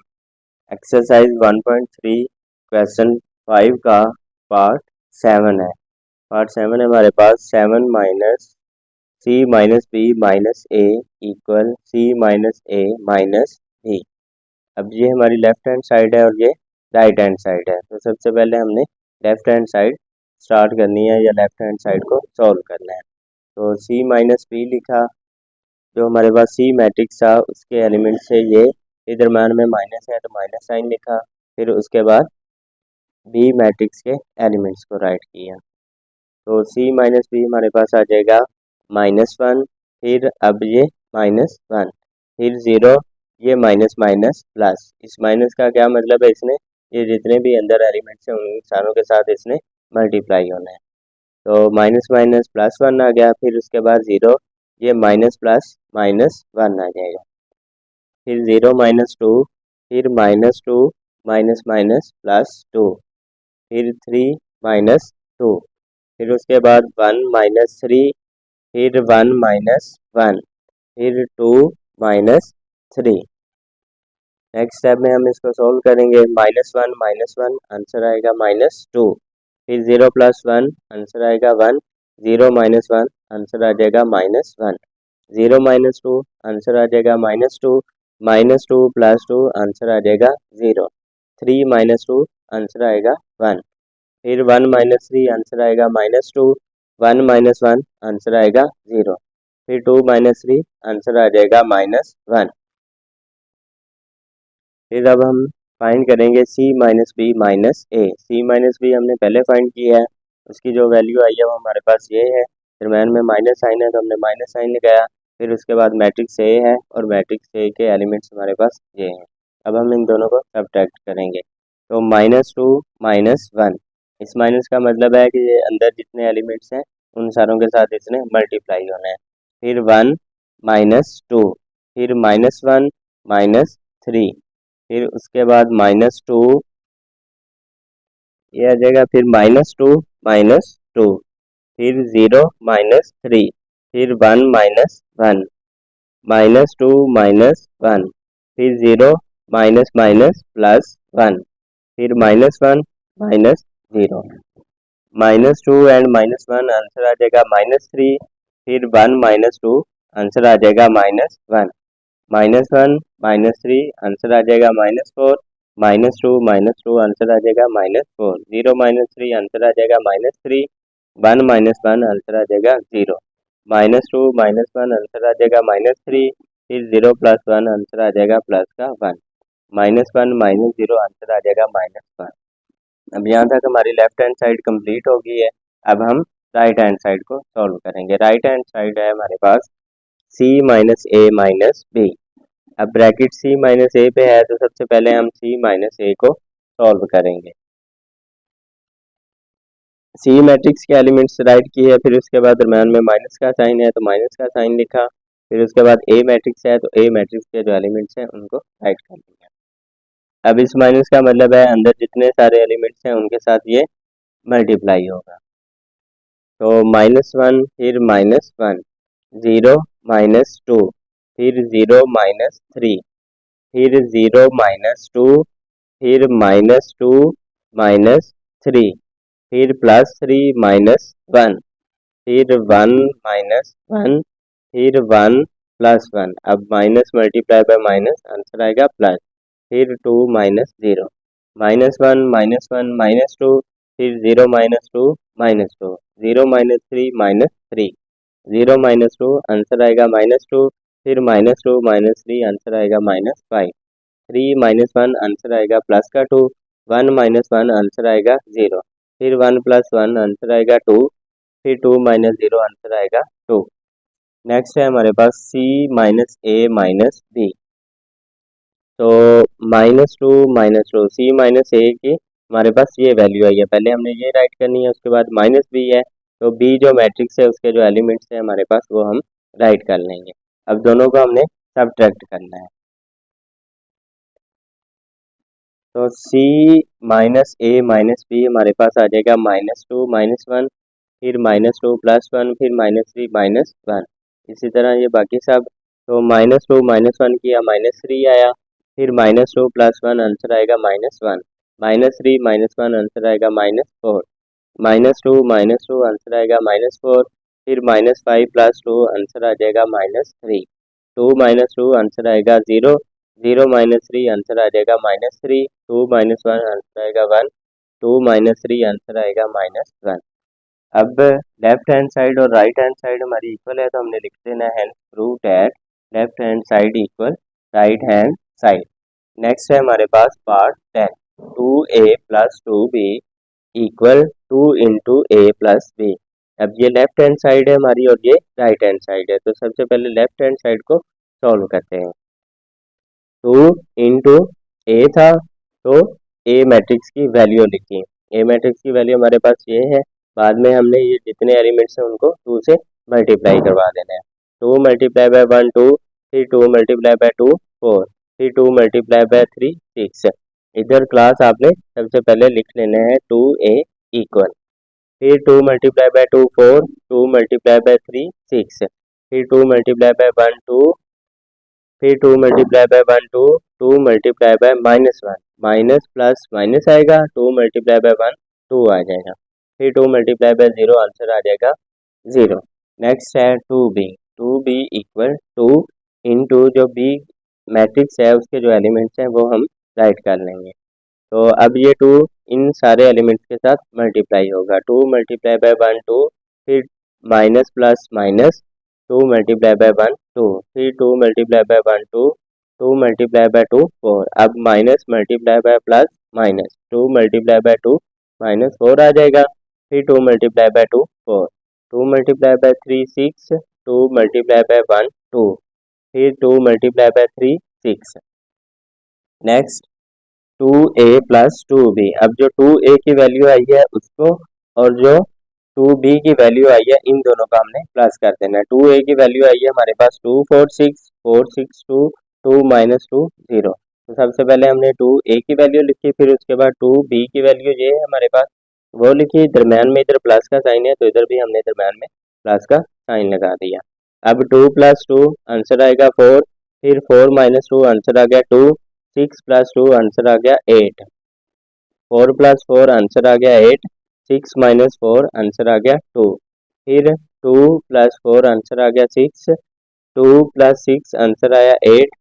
एक्सरसाइज 1.3 क्वेश्चन 5 का पार्ट 7 है। पार्ट 7 है हमारे पास 7 - c - b - a = c - a - b। अब ये हमारी लेफ्ट हैंड साइड है और ये राइट हैंड साइड है। तो सबसे पहले हमने लेफ्ट हैंड साइड स्टार्ट करनी है या लेफ्ट हैंड साइड को सॉल्व करना है। तो c - b लिखा, जो हमारे पास सी मैट्रिक्स था उसके एलिमेंट से ये दरम्यान में माइनस है तो माइनस साइन लिखा, फिर उसके बाद बी मैट्रिक्स के एलिमेंट्स को राइट किया। तो c - b हमारे पास आ जाएगा -1, फिर अब ये -1, फिर 0, ये माइनस माइनस प्लस। इस माइनस का क्या मतलब है, इसने ये जितने भी अंदर एलिमेंट्स हैं उन सारों के साथ इसने मल्टीप्लाई होना है। तो माइनस माइनस +1 आ गया, फिर उसके बाद 0, ये माइनस प्लस -1 आ जाएगा, फिर 0 - 2, फिर -2 माइनस माइनस +2, फिर 3 - 2, फिर उसके बाद 1 - 3, फिर 1 - 1, फिर 2 - 3। नेक्स्ट स्टेप में हम इसको सोल्व करेंगे। -1 - 1 आंसर आएगा -2, फिर 0 + 1 आंसर आएगा 1, 0 - 1 आंसर आ जाएगा -1, 0 - 2 आंसर आ जाएगा -2, -2 + 2 आंसर आ जाएगा 0, 3 - 2 आंसर आएगा 1, फिर 1 - 3 आंसर आएगा -2, 1 - 1 आंसर आएगा 0, फिर 2 - 3 आंसर आ जाएगा -1। फिर अब हम फाइंड करेंगे c - b - a। c - b हमने पहले फाइंड किया है, उसकी जो वैल्यू आई है वो हमारे पास ये है, दरम्यान में माइनस साइन है तो हमने माइनस साइन लगाया, फिर उसके बाद मैट्रिक्स a है और मैट्रिक्स a के एलिमेंट्स हमारे पास ये हैं। अब हम इन दोनों को सब्ट्रैक्ट करेंगे, तो -2 - 1, इस माइनस का मतलब है कि ये अंदर जितने एलिमेंट्स हैं उन सारों के साथ इसने मल्टीप्लाई होना है, फिर 1 - 2, फिर -1 - 3, फिर उसके बाद -2 ये आ जाएगा, फिर -2 - 2, फिर 0 - 3, फिर 1 - 1, -2 - 1, फिर 0 - +1, फिर -1 - 0। -2 एंड -1 आंसर आ जाएगा -3, फिर 1 -2 आंसर आ जाएगा -1, -1 -3 आंसर आ जाएगा -4, -2 आंसर आ जाएगा -4, 0 -3 आंसर आ जाएगा -3, 1 -1 आंसर आ जाएगा 0, -2 -1 आंसर आ जाएगा -3, फिर 0 + 1 आंसर आ जाएगा प्लस का 1, -1 -0 आंसर आ जाएगा -1। अब यहाँ तक हमारी लेफ्ट हैंड साइड कंप्लीट हो गई है। अब हम राइट हैंड साइड को सॉल्व करेंगे। राइट हैंड साइड है हमारे पास c माइनस ए माइनस बी। अब ब्रैकेट c माइनस ए पे है तो सबसे पहले हम c माइनस ए को सॉल्व करेंगे। c मैट्रिक्स के एलिमेंट्स राइट किए, फिर उसके बाद दरम्यान में माइनस का साइन है तो माइनस का साइन लिखा, फिर उसके बाद a मैट्रिक्स है तो a मैट्रिक्स के जो एलिमेंट्स हैं उनको राइट कर लिया। अब इस माइनस का मतलब है अंदर जितने सारे एलिमेंट्स हैं उनके साथ ये मल्टीप्लाई होगा। तो -1 फिर -1, 0 -2, फिर 0 -3, फिर 0 -2, फिर -2 -3, फिर +3 -1, फिर 1 -1, फिर 1 + 1। अब minus multiply by minus answer आएगा प्लस, फिर 2 -0, -1 -1 -2, फिर 0 -2 -2, 0 -3 -3, 0 -2 आंसर आएगा -2, फिर -2 -3 आंसर आएगा -5, 3 -1 आंसर आएगा प्लस का 2, 1 -1 आंसर आएगा 0, फिर 1 + 1 आंसर आएगा 2, फिर 2 -0 आंसर आएगा 2। नेक्स्ट है हमारे पास c माइनस ए माइनस बी। तो -2 c माइनस ए की हमारे पास ये वैल्यू आई है, पहले हमने ये राइट करनी है, उसके बाद माइनस बी है, तो बी जो मैट्रिक्स है उसके जो एलिमेंट्स हैं हमारे पास वो हम राइट कर लेंगे। अब दोनों को हमने सब्ट्रैक्ट करना है। तो c माइनस ए माइनस बी हमारे पास आ जाएगा -2 -1, फिर -2 + 1, फिर -3 -1, इसी तरह ये बाकी सब। तो -2 -1 किया -3 आया, फिर -2 + 1 आंसर आएगा -1, -3 -1 आंसर आएगा -4, -2 -2 आंसर आएगा -4, फिर -5 + 2 आंसर आ जाएगा -3, 2 -2 आंसर आएगा 0, 0 -3 आंसर आ जाएगा -3, 2 -1 आंसर आएगा 1, 2 -3 आंसर आएगा -1। अब लेफ्ट हैंड साइड और राइट हैंड साइड हमारी इक्वल है तो हमने लिख देना है prove that left hand side equal right hand side. Next है हमारे पास part 10, 2a + 2b equal 2 × a + b। अब ये लेफ्ट हैंड साइड है हमारी और ये राइट हैंड साइड है, तो सबसे पहले लेफ्ट हैंड साइड को सॉल्व करते हैं। 2 × a था तो a मैट्रिक्स की वैल्यू लिखी, a मैट्रिक्स की वैल्यू हमारे पास ये है, बाद में हमने ये जितने एलिमेंट्स हैं उनको 2 से मल्टीप्लाई करवा देना है। 2 × 1 2, फिर 2 × 2 4, फिर 2 × 3 6। इधर क्लास आपने सबसे पहले लिख लेना है 2a इक्वल, फिर 2 × 2 4, 2 × 3 6, फिर 2 × 1 2, फिर 2 × 1 2, 2 × -1, माइनस प्लस माइनस आएगा, 2 × 1 2 आ जाएगा, फिर 2 × 0 आंसर आ जाएगा 0। नेक्स्ट है 2b, 2b इक्वल 2 × जो b मैट्रिक्स है उसके जो एलिमेंट्स हैं वो हम राइट कर लेंगे। तो अब ये 2 इन सारे एलिमेंट्स के साथ मल्टीप्लाई होगा, 2 × 1 2, फिर माइनस प्लस माइनस, 2 × 1 2, फिर 2 × 1 2, 2 × 2 4। अब minus multiply bye plus minus, 2 × 2 -4 आ जाएगा, फिर 2 × 2 4, 2 × 3 6, 2 × 1 2, फिर 2 × 3 6। Next 2a + 2b। अब जो 2a की वैल्यू आई है उसको और जो 2b की वैल्यू आई है इन दोनों का हमने प्लस कर देना है। 2a की वैल्यू आई है हमारे पास 2 4 6 4 6 2 2 -2 0। तो सबसे पहले हमने 2a की वैल्यू लिखी, फिर उसके बाद 2b की वैल्यू ये है हमारे पास वो लिखी, दरम्यान में इधर प्लस का साइन है तो इधर भी हमने दरम्यान में प्लस का साइन लगा दिया। अब 2 + 2 आंसर आएगा 4, फिर 4 -2 आंसर आ गया 2, 6 + 2 आंसर आ गया 8, 4 + 4 आंसर आ गया 8, 6 माइनस 4 आंसर आ गया 2। फिर 2 प्लस 4 आंसर आ गया 6। 2 प्लस 6 आंसर आया 8।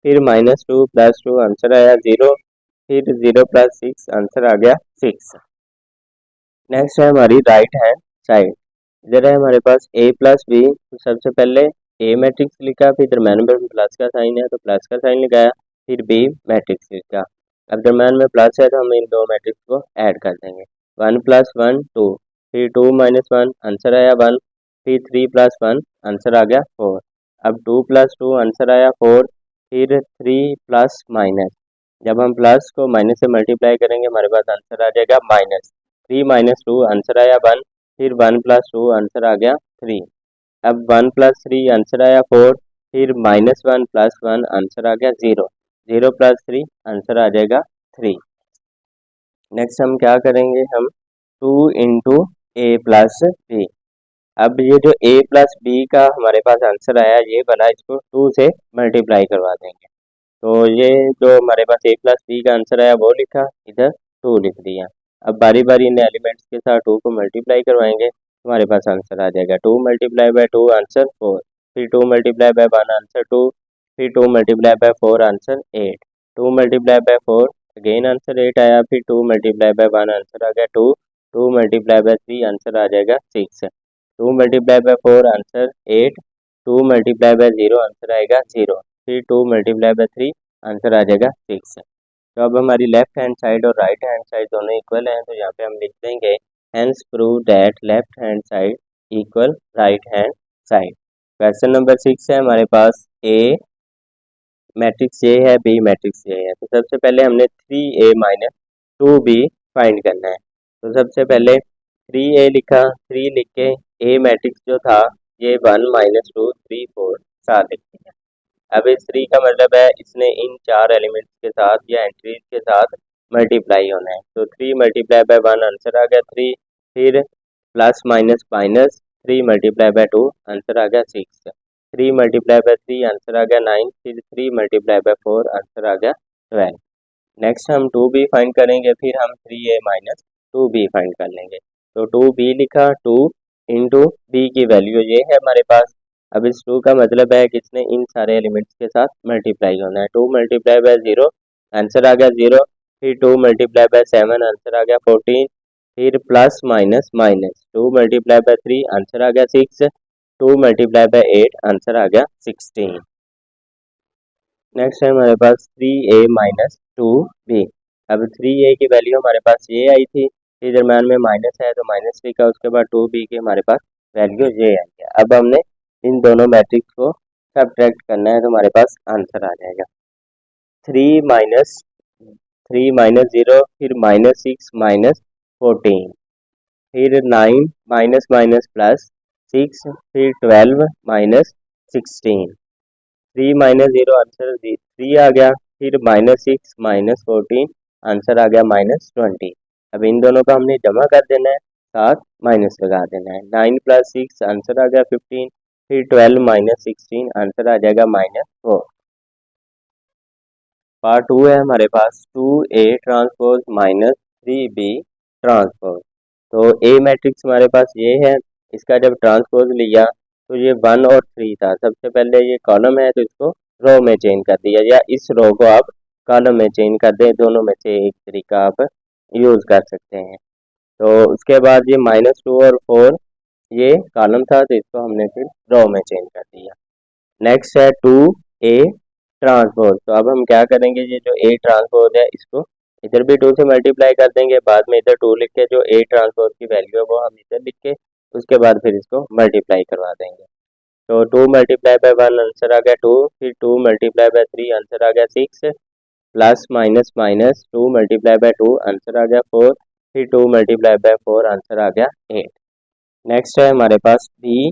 फिर माइनस 2 प्लस 2 आंसर आया 0। फिर 0 प्लस 6 आंसर आ गया 6। नेक्स्ट है हमारी राइट हैंड साइड। इधर है हमारे पास a प्लस बी। तो सबसे पहले a मैट्रिक्स लिखा, फिर दरम्यान में प्लस का साइन है तो प्लस का साइन लगाया, फिर b मैट्रिक्स लिखा। अब दरम्यान में प्लस है तो हम इन दो मैट्रिक्स को ऐड कर देंगे। 1 प्लस 1 2, फिर 2 माइनस 1 आंसर आया 1। फिर 3 प्लस 1 आंसर आ गया 4। अब 2 प्लस 2 आंसर आया 4। फिर 3 प्लस माइनस, जब हम प्लस को माइनस से मल्टीप्लाई करेंगे हमारे पास आंसर आ जाएगा माइनस। 3 माइनस 2 आंसर आया 1। फिर 1 प्लस 2 आंसर आ गया 3। अब 1 प्लस 3 आंसर आया 4। फिर माइनस 1 प्लस 1 आंसर आ गया 0। 0 प्लस 3 आंसर आ जाएगा 3। नेक्स्ट हम क्या करेंगे, हम 2 इंटू ए प्लस बी। अब ये जो a प्लस बी का हमारे पास आंसर आया ये बना, इसको 2 से मल्टीप्लाई करवा देंगे। तो ये जो हमारे पास a प्लस बी का आंसर आया वो लिखा, इधर 2 लिख दिया। अब बारी बारी इन एलिमेंट्स के साथ 2 को मल्टीप्लाई करवाएंगे, हमारे पास आंसर आ जाएगा 2 मल्टीप्लाई बाय 2 आंसर 4। फिर 2 मल्टीप्लाई बाय 1 आंसर 2। फिर 2 multiply by 4 answer 8। 2 multiply by 4 again answer 8 आया। फिर 2 मल्टीप्लाई बाय 1 आंसर आ गया 2। 2 मल्टीप्लाई बाय 3 आंसर आ जाएगा 6। 2 multiply by 4 answer 8। 2 multiply bye 0 answer आएगा 0। फिर 2 मल्टीप्लाई बाय 3 आंसर आ जाएगा 6। तो अब हमारी लेफ्ट हैंड साइड और राइट हैंड साइड दोनों इक्वल हैं, तो यहाँ पे हम लिख देंगे hence prove that left hand side equal right hand side. Question number 6 है हमारे पास, ए मैट्रिक्स ए है, बी मैट्रिक्स ए है। तो सबसे पहले हमने 3a माइनस 2b फाइंड करना है। तो सबसे पहले 3a लिखा, 3 लिख के a मैट्रिक्स जो था ये 1 माइनस 2 3 4 7 लिख दिया। अब इस 3 का मतलब है इसने इन 4 एलिमेंट्स के साथ या एंट्रीज के साथ मल्टीप्लाई होना है। तो 3 मल्टीप्लाई बाय 1 आंसर आ गया 3। फिर plus minus minus 3 multiply by 2 answer आ गया 6। 3 मल्टीप्लाई बाय 3 आंसर आ गया 9। फिर 3 मल्टीप्लाई बाय 4 आंसर आ गया 12। नेक्स्ट हम 2b फाइंड करेंगे, फिर हम 3a माइनस 2b फाइंड कर लेंगे। तो 2b लिखा, 2 इंटू b की वैल्यू ये है हमारे पास। अब इस 2 का मतलब है कि इसने इन सारे एलिमेंट्स के साथ मल्टीप्लाई होना है। 2 मल्टीप्लाई बाय 0 आंसर आ गया 0। फिर 2 मल्टीप्लाई बाय 7 आंसर आ गया 14। फिर plus minus minus 2 multiply by 3 answer आ गया 6। 2 मल्टीप्लाई बाय 8 आंसर आ गया 16। नेक्स्ट है हमारे पास 3a माइनस 2b। अब 3a की वैल्यू हमारे पास ये आई थी, फिर दरम्यान में माइनस है तो माइनस लिखा, उसके बाद 2b की हमारे पास वैल्यू ये आई है। अब हमने इन दोनों मैट्रिक्स को सब्ट्रैक्ट करना है तो हमारे पास आंसर आ जाएगा 3 माइनस 0, फिर माइनस 6 माइनस 14, फिर 9 माइनस माइनस प्लस 6, फिर 12 माइनस 16। 3 माइनस 0 आंसर 3 आ गया। फिर माइनस 6 माइनस 14 आंसर आ गया माइनस 20। अब इन दोनों का हमने जमा कर देना है, साथ माइनस लगा देना है। 9 प्लस 6 आंसर आ गया 15। फिर 12 माइनस 16 आंसर आ जाएगा माइनस 4। पार्ट 2 है हमारे पास 2a transpose minus 3b transpose. तो a मैट्रिक्स हमारे पास ये है, इसका जब ट्रांसपोज लिया तो ये 1 और 3 था। सबसे पहले ये कॉलम है तो इसको रो में चेंज कर दिया, या इस रो को आप कॉलम में चेंज कर दें, दोनों में से एक तरीका आप यूज़ कर सकते हैं। तो उसके बाद ये माइनस 2 और 4 ये कॉलम था तो इसको हमने फिर रो में चेंज कर दिया। नेक्स्ट है 2a ट्रांसपोज। तो अब हम क्या करेंगे, ये जो a ट्रांसपोज है इसको इधर भी 2 से मल्टीप्लाई कर देंगे, बाद में इधर 2 लिख के जो a ट्रांसपोज की वैल्यू है वो हम इधर लिख के उसके बाद फिर इसको मल्टीप्लाई करवा देंगे। तो 2 मल्टीप्लाई बाय 1 आंसर आ गया 2। फिर 2 मल्टीप्लाई बाय 3 आंसर आ गया 6। Plus minus minus 2 multiply by 2 answer आ गया 4। फिर 2 मल्टीप्लाई बाय 4 आंसर आ गया 8। नेक्स्ट है हमारे पास बी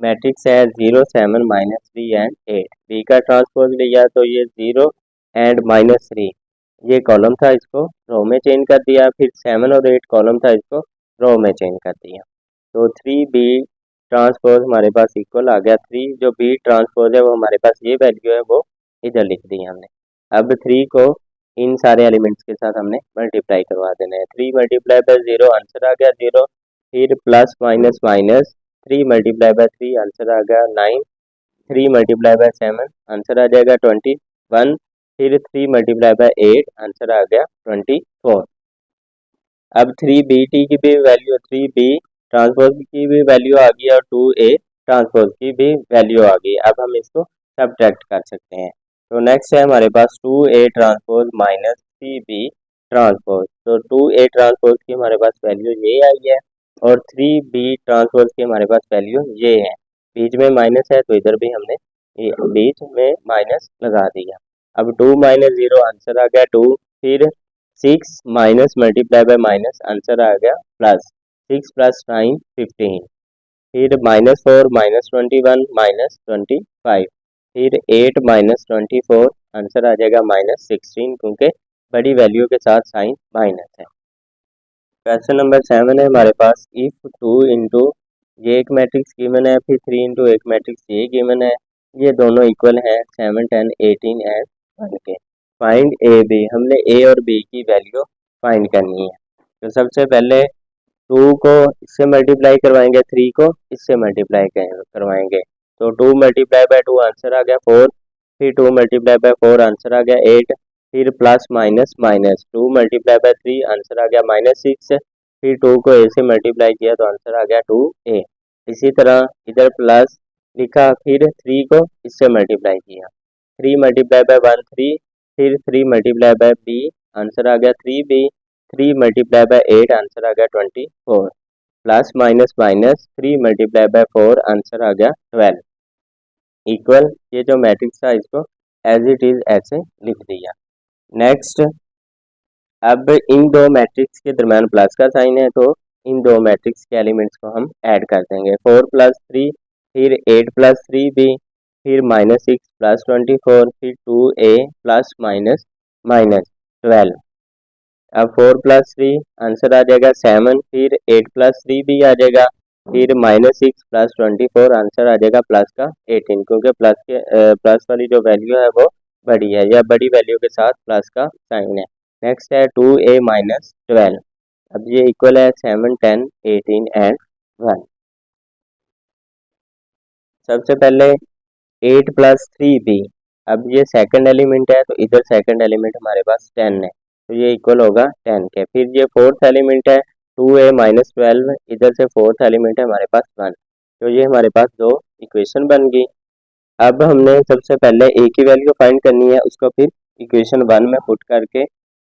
मैट्रिक्स है 0 7 माइनस 3 एंड 8। बी का ट्रांसपोज लिया तो ये 0 एंड माइनस 3 ये कॉलम था, इसको रो में चेंज कर दिया। फिर 7 और 8 कॉलम था, इसको रो में चेंज कर दिया। तो 3b ट्रांसपोज हमारे पास इक्वल आ गया 3। जो b ट्रांसपोज है वो हमारे पास ये वैल्यू है वो इधर लिख दी हमने। अब 3 को इन सारे एलिमेंट्स के साथ हमने मल्टीप्लाई करवा देना है। 3 मल्टीप्लाई बाय 0 आंसर आ गया 0, फिर plus minus minus 3 multiply by 3 answer आ गया 9, 3 मल्टीप्लाई बाय 7 आंसर आ जाएगा 21, फिर 3 मल्टीप्लाई बाय 8 आंसर आ गया 24। अब 3bt की भी वैल्यू, 3b ट्रांसपोज की भी वैल्यू आ गई और 2a ट्रांसपोज की भी वैल्यू आ गई। अब हम इसको सब्ट्रैक्ट कर सकते हैं। तो नेक्स्ट है हमारे पास 2a transpose minus 3b transpose. तो 2a ट्रांसपोज की हमारे पास वैल्यू ये आई है और 3b ट्रांसपोज की हमारे पास वैल्यू ये है। बीच में माइनस है तो इधर भी हमने बीच में माइनस लगा दिया। अब 2 माइनस 0 आंसर आ गया 2, फिर 6 minus multiply by minus answer आ गया प्लस, 6 प्लस 9 15, फिर -4 माइनस 21 माइनस 25, फिर 8 माइनस 24 आंसर आ जाएगा -16, क्योंकि बड़ी वैल्यू के साथ साइन माइनस है। क्वेश्चन नंबर 7 है हमारे पास, इफ 2 इंटू ये एक मैट्रिक्स गिवन है, फिर 3 इंटू एक मैट्रिक्स ये गिवन है, ये दोनों इक्वल है 7 10 18 एंड 1 के। फाइंड ए बी, हमने ए और बी की वैल्यू फाइंड करनी है। तो सबसे पहले 2 को इससे मल्टीप्लाई करवाएंगे, 3 को इससे मल्टीप्लाई करवाएंगे। तो 2 मल्टीप्लाई बाय 2 आंसर आ गया 4, फिर 2 मल्टीप्लाई बाय 4 आंसर आ गया 8, फिर plus minus minus 2 multiply by 3 answer आ गया -6, फिर 2 को ए से मल्टीप्लाई किया तो आंसर आ गया 2a। इसी तरह इधर प्लस लिखा, फिर 3 को इससे मल्टीप्लाई किया, 3 मल्टीप्लाई बाय 1 3, फिर 3 मल्टीप्लाई बाय b आंसर आ गया 3b, 3 मल्टीप्लाई बाय 8 आंसर आ गया 24, plus minus minus 3 multiply by 4 answer आ गया 12, इक्वल ये जो मैट्रिक्स था इसको एज इट इज ऐसे लिख दिया। नेक्स्ट, अब इन दो मैट्रिक्स के दरम्यान प्लस का साइन है, तो इन दो मैट्रिक्स के एलिमेंट्स को हम ऐड कर देंगे। 4 प्लस 3, फिर 8 प्लस 3b, फिर -6 प्लस 24, फिर 2a प्लस माइनस माइनस 12। अब 4 प्लस 3 आंसर आ जाएगा 7, फिर 8 प्लस 3b आ जाएगा, फिर -6 प्लस 24 आंसर आ जाएगा प्लस का 18, क्योंकि प्लस वाली जो वैल्यू है वो बड़ी है, या बड़ी वैल्यू के साथ प्लस का साइन है। नेक्स्ट है 2a माइनस 12, अब ये इक्वल है 7 10 18 एंड 1। सबसे पहले 8 प्लस 3b, अब ये सेकंड एलिमेंट है तो इधर सेकंड एलिमेंट हमारे पास 10 है, तो ये इक्वल होगा 10 के। फिर ये फोर्थ एलिमेंट है 2a माइनस 12, इधर से फोर्थ एलिमेंट है हमारे पास 1, तो ये हमारे पास दो इक्वेशन बन गई। अब हमने सबसे पहले a की वैल्यू फाइंड करनी है, उसको फिर इक्वेशन 1 में पुट करके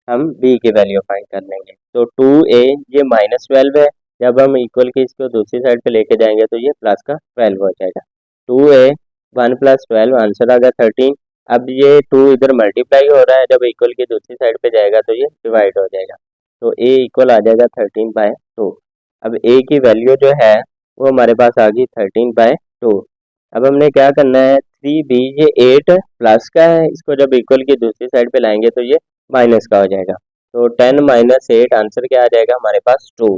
हम b की वैल्यू फाइंड कर लेंगे। तो 2a ये -12 है, जब हम इक्वल के इसको दूसरी साइड पे लेके जाएंगे तो ये प्लस का 12 हो जाएगा। 2a 1 प्लस 12 आंसर आ गया 13। अब ये 2 इधर मल्टीप्लाई हो रहा है, जब इक्वल की दूसरी साइड पे जाएगा तो ये डिवाइड हो जाएगा, तो a इक्वल आ जाएगा 13/2। अब a की वैल्यू जो है वो हमारे पास आ गई 13/2। अब हमने क्या करना है, 3b ये 8 प्लस का है, इसको जब इक्वल की दूसरी साइड पे लाएंगे तो ये माइनस का हो जाएगा, तो 10 माइनस 8 आंसर क्या आ जाएगा हमारे पास 2,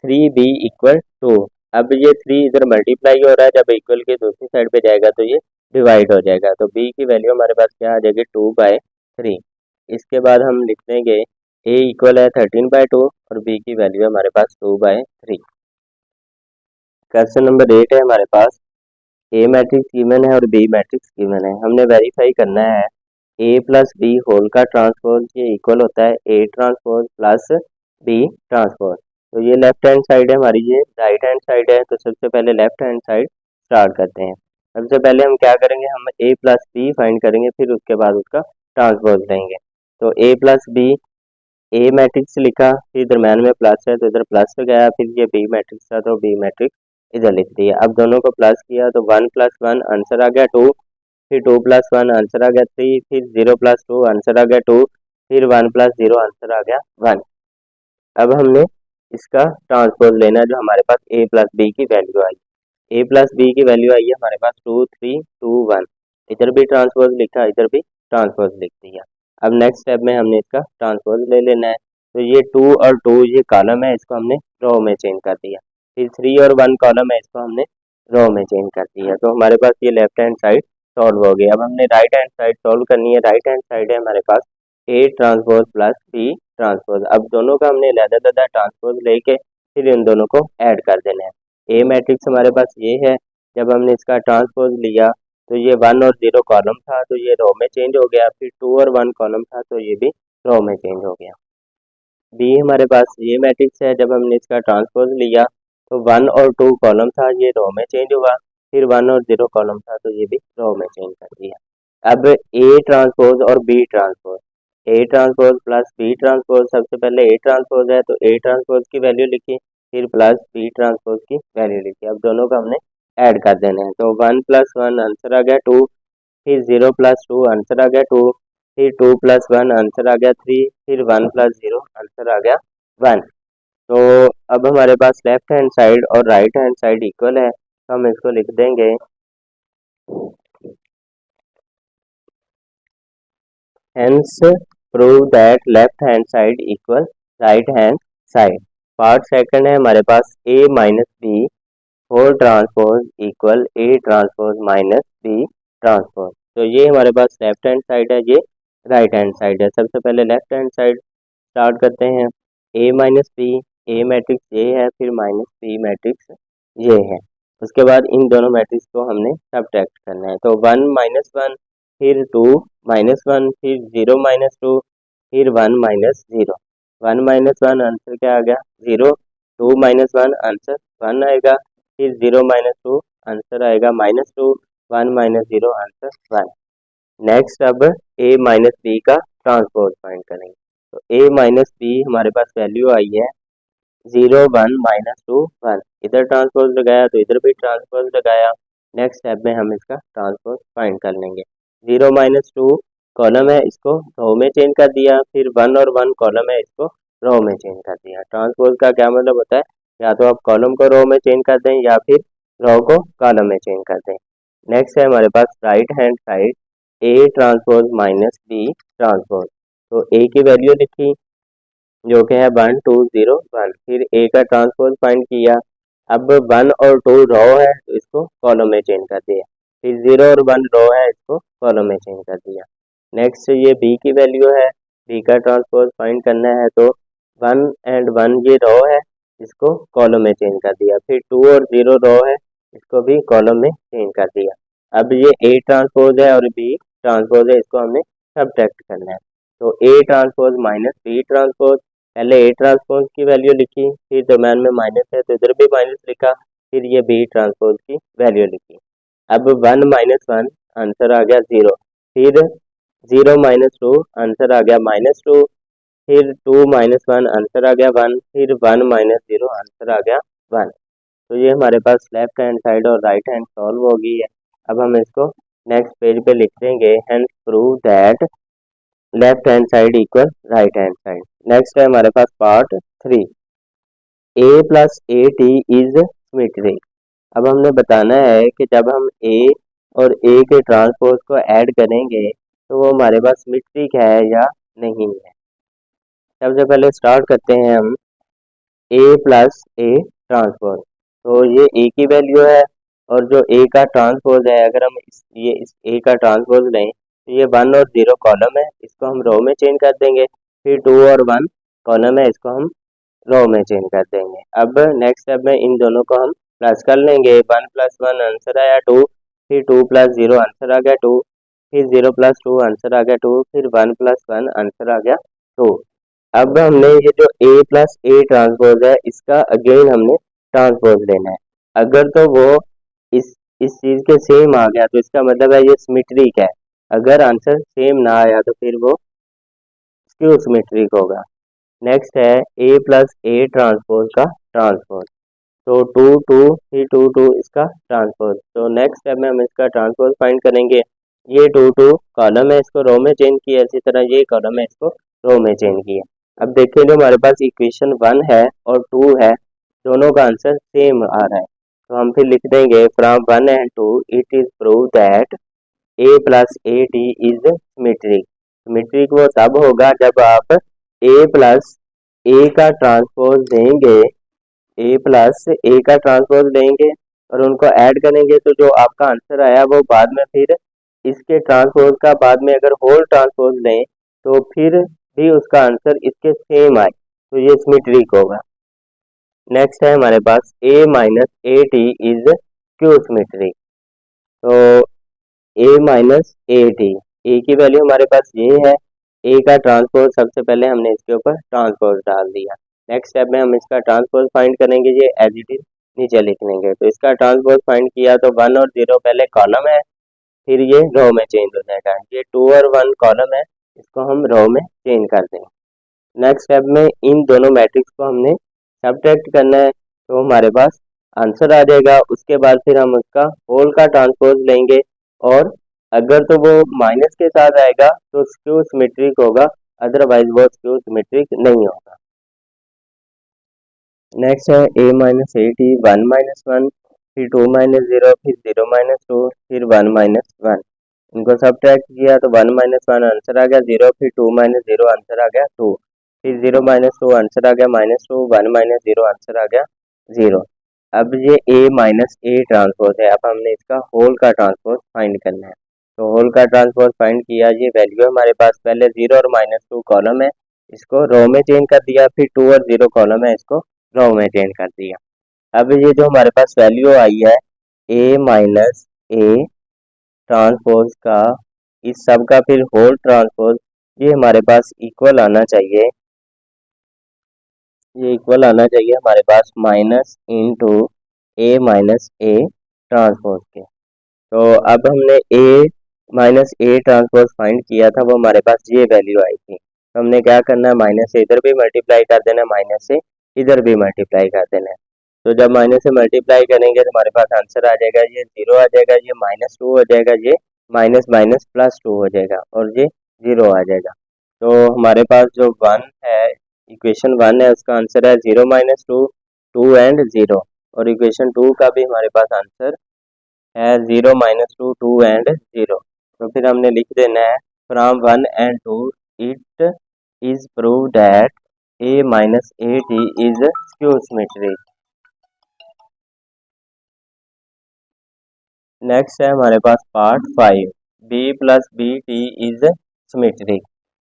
3b इक्वल 2। अब ये 3 इधर मल्टीप्लाई हो रहा है, जब इक्वल की दूसरी साइड पे जाएगा तो ये डिवाइड हो जाएगा, तो b की वैल्यू हमारे पास क्या आ जाएगी 2/3। इसके बाद हम लिख देंगे a इक्वल है 13/2 और b की वैल्यू हमारे पास 2/3। क्वेश्चन नंबर 8 है हमारे पास, ए मैट्रिक्स गिवन है और बी मैट्रिक्स गिवन है, हमने वेरीफाई करना है a प्लस बी होल का ट्रांसपोज ये इक्वल होता है a transpose plus b transpose. तो ये लेफ्ट हैंड साइड है हमारी, ये राइट हैंड साइड है, तो सबसे पहले लेफ्ट हैंड साइड स्टार्ट करते हैं। सबसे पहले हम क्या करेंगे, हम a प्लस बी फाइंड करेंगे, फिर उसके बाद उसका ट्रांसपोज लेंगे। तो a plus B, A matrix लिखा, फिर दरम्यान में प्लस है तो इधर प्लस लगाया, फिर ये बी मैट्रिक्स था तो बी मैट्रिक्स इधर लिख दिया। अब दोनों को प्लस किया तो 1 + 1 आंसर आ गया 2, फिर 2 + 1 आंसर आ गया 3, फिर 0 + 2 आंसर आ गया 2, फिर 1 + 0 आंसर आ गया 1। अब हमने इसका ट्रांसपोज लेना है, जो हमारे पास a प्लस बी की वैल्यू आई, a प्लस बी की वैल्यू आई है हमारे पास 2 3 2 1, इधर भी ट्रांसपोज लिखा, इधर भी ट्रांसपोज लिख दिया। अब नेक्स्ट स्टेप में हमने इसका ट्रांसपोज ले लेना है, तो ये 2 और 2 ये कॉलम है, इसको हमने रो में चेंज कर दिया, फिर 3 और 1 कॉलम है, इसको हमने रो में चेंज कर दिया, तो हमारे पास ये लेफ्ट हैंड साइड सॉल्व हो गया। अब हमने राइट हैंड साइड सॉल्व करनी है, राइट हैंड साइड है हमारे पास A transpose plus B transpose. अब दोनों का हमने अलग-अलग ट्रांसपोज लेके फिर इन दोनों को ऐड कर देना है। ए मैट्रिक्स हमारे पास ये है, जब हमने इसका ट्रांसपोज लिया तो ये 1 और 0 कॉलम था तो ये रो में चेंज हो गया, फिर 2 और 1 कॉलम था तो ये भी रो में चेंज हो गया। बी हमारे पास ये मैट्रिक्स है, जब हमने इसका ट्रांसपोज लिया तो 1 और 2 कॉलम था, ये रो में चेंज हुआ, फिर 1 और 0 कॉलम था तो ये भी रो में चेंज कर दिया। अब ए ट्रांसपोज और B transpose, A transpose plus B transpose, सबसे पहले ए ट्रांसपोज है तो ए ट्रांसपोज की वैल्यू लिखी, फिर प्लस बी ट्रांसपोज की वैल्यू लिखी। अब दोनों का हमने ऐड कर देना है, तो 1 + 1 आंसर आ गया 2, फिर 0 + 2 आंसर आ गया 2, फिर 2 + 1 आंसर आ गया 3, फिर 1 + 0 आंसर आ गया 1। तो अब हमारे पास लेफ्ट हैंड साइड और राइट हैंड साइड इक्वल है, तो हम इसको लिख देंगे hence prove that left hand side equal right hand side. Part second है हमारे पास a minus B whole transpose equal A transpose minus B transpose. तो ये हमारे पास लेफ्ट हैंड साइड है, ये राइट हैंड साइड है। सबसे पहले लेफ्ट हैंड साइड स्टार्ट करते हैं, a minus B, A matrix ये है, फिर माइनस बी मैट्रिक्स ये है। उसके बाद इन दोनों मैट्रिक्स को हमने सब्ट्रैक्ट करना है, तो 1 - 1, फिर 2 - 1, फिर 0 - 2, फिर 1 - 0। 1 - 1 आंसर क्या आ गया 0, 2 - 1 आंसर 1 आएगा, फिर 0 - 2 आंसर आएगा -2, 1 - 0 आंसर 1। नेक्स्ट अब a माइनस बी का ट्रांसपोज फाइंड करेंगे, तो a माइनस बी हमारे पास वैल्यू आई है 0 1 -2 1, इधर ट्रांसपोज लगाया तो इधर भी ट्रांसपोज लगाया। नेक्स्ट स्टेप में हम इसका ट्रांसपोज फाइंड कर लेंगे। 0 - 2 कॉलम है, इसको रो में चेंज कर दिया, फिर 1 और 1 कॉलम है, इसको रो में चेंज कर दिया। ट्रांसपोज का क्या मतलब होता है, या तो आप कॉलम को रो में चेंज कर दें या फिर रो को कॉलम में चेंज कर दें। नेक्स्ट है हमारे पास right hand side A transpose minus B transpose, तो ए की वैल्यू लिखी जो कि है 1 2 0 1, फिर ए का ट्रांसपोज फाइंड किया। अब 1 और 2 रो है तो इसको कॉलम में चेंज कर दिया, फिर 0 और 1 रो है, इसको कॉलम में चेंज कर दिया। नेक्स्ट ये बी की वैल्यू है, बी का ट्रांसपोज फाइंड करना है, तो 1 और 1 ये रो है, इसको कॉलम में चेंज कर दिया, फिर 2 और 0 रो है, इसको भी कॉलम में चेंज कर दिया। अब ये ए ट्रांसपोज है और बी ट्रांसपोज है, इसको हमने सब्ट्रैक्ट करना है, तो A transpose minus B transpose, पहले ए ट्रांसपोज की वैल्यू लिखी, फिर डोमेन में माइनस है तो इधर भी माइनस लिखा, फिर ये बी ट्रांसपोज की वैल्यू लिखी। अब 1 - 1 आंसर आ गया 0, फिर 0 - 2 आंसर आ गया -2, फिर 2 - 1 आंसर आ गया 1, फिर 1 - 0 आंसर आ गया 1। तो ये हमारे पास लेफ्ट हैंड साइड और राइट हैंड सॉल्व हो गई है। अब हम इसको नेक्स्ट पेज पे लिख देंगे, hence prove that left hand side equal right hand side. Next है हमारे पास part 3, a + at is symmetric. अब हमने बताना है कि जब हम a और a के ट्रांसपोज को ऐड करेंगे तो वो हमारे पास सिमेट्रिक है या नहीं है। सबसे पहले स्टार्ट करते हैं हम a + a ट्रांसपोज, तो ये a की वैल्यू है और जो a का ट्रांसपोज है, अगर हम इस a का ट्रांसपोज लें तो ये 1 और 0 कॉलम है, इसको हम रो में चेंज कर देंगे, फिर 2 और 1 कॉलम है, इसको हम रो में चेंज कर देंगे। अब नेक्स्ट स्टेप में इन दोनों को हम प्लस कर लेंगे, 1 + 1 आंसर आया 2, फिर 2 + 0 आंसर आ गया 2, फिर 0 + 2 आंसर आ गया 2, फिर 1 + 1 आंसर आ गया 2। अब हमने ये जो a + a ट्रांसपोज है, इसका अगेन हमने ट्रांसपोज लेना है। अगर तो वो इस इस चीज के सेम आ गया तो इसका मतलब है ये सिमेट्रिक है, अगर आंसर सेम ना आया तो फिर वो स्क्यू सिमेट्रिक होगा। नेक्स्ट है a + a ट्रांसपोज का ट्रांसपोज, तो 2 2 फिर 2 2 इसका ट्रांसपोज। तो नेक्स्ट स्टेप में हम इसका ट्रांसपोज फाइंड करेंगे। ये 2 2 कॉलम है, इसको रो में चेंज किया, इसी तरह ये कॉलम है, इसको रो में चेंज किया। अब देखिए जो हमारे पास इक्वेशन 1 है और 2 है, दोनों का आंसर सेम आ रहा है, तो हम फिर लिख देंगे from 1 and 2 it is prove that a + at is symmetric. Symmetric वो तब होगा जब आप a + a का ट्रांसपोज देंगे, a + a का ट्रांसपोज लेंगे और उनको ऐड करेंगे, तो जो आपका आंसर आया वो बाद में फिर इसके ट्रांसपोज का बाद में अगर होल ट्रांसपोज लें तो फिर भी उसका आंसर इसके सेम आए तो ये सिमेट्रिक होगा। नेक्स्ट है हमारे पास a minus A T is skew symmetric. तो a माइनस ए टी, ए की वैल्यू हमारे पास ये है, a का ट्रांसपोज सबसे पहले हमने इसके ऊपर ट्रांसपोज डाल दिया। नेक्स्ट स्टेप में हम इसका ट्रांसपोज फाइंड करेंगे, ये एज इट इज नीचे लिख लेंगे। तो इसका ट्रांसपोज फाइंड किया तो 1 और 0 पहले कॉलम है, फिर ये रो में चेंज हो जाएगा। ये 2 और 1 कॉलम है, इसको हम रो में चेंज कर देंगे। नेक्स्ट स्टेप में इन दोनों मैट्रिक्स को हमने सबट्रैक्ट करना है, तो हमारे पास आंसर आ जाएगा। उसके बाद फिर हम उसका होल का ट्रांसपोज लेंगे, और अगर तो वो माइनस के साथ आएगा तो स्क्यू सिमेट्रिक होगा, अदरवाइज वो स्क्यू सिमेट्रिक नहीं होगा। नेक्स्ट है a minus A T 1 minus 1, फिर 2 माइनस 0, फिर 0 माइनस 2, फिर 1 माइनस 1। इनको सबट्रैक्ट किया तो 1 माइनस 1 आंसर आ गया 0, फिर 2 माइनस 0 आंसर आ गया 2, फिर 0 माइनस 2 आंसर आ गया -2, 1 माइनस 0 आंसर आ गया 0। अब ये a माइनस ए ट्रांसपोज है, अब हमने इसका होल का ट्रांसपोज फाइंड करना है। तो होल का ट्रांसपोज फाइंड किया, ये वैल्यू हमारे पास पहले 0 और -2 कॉलम है, इसको रो में चेंज कर दिया, फिर 2 और 0 कॉलम है, इसको रो में चेंज कर दिया। अब ये जो हमारे पास वैल्यू आई है a माइनस ए ट्रांसपोज का, इस सब का फिर होल ट्रांसपोज, ये हमारे पास इक्वल आना चाहिए, ये इक्वल आना चाहिए हमारे पास minus into a minus A transpose के। तो अब हमने a minus A transpose find किया था, वो हमारे पास ये वैल्यू आई थी। तो हमने क्या करना है, माइनस से इधर भी मल्टीप्लाई कर देना है, माइनस से इधर भी मल्टीप्लाई कर देना है। तो जब माइनस से मल्टीप्लाई करेंगे तो हमारे पास आंसर आ जाएगा, ये 0 आ जाएगा, ये -2 हो जाएगा, ये माइनस माइनस +2 हो जाएगा, और ये 0 आ जाएगा। तो हमारे पास जो 1 है, इक्वेशन 1 है, उसका आंसर है 0 माइनस 2, 2 एंड 0। और इक्वेशन 2 का भी हमारे पास आंसर है 0 माइनस 2, 2 एंड 0। तो फिर हमने लिख देना है from 1 and 2 it is prove that a minus A T is skew symmetric. Next है हमारे पास part 5, b plus B T is symmetric.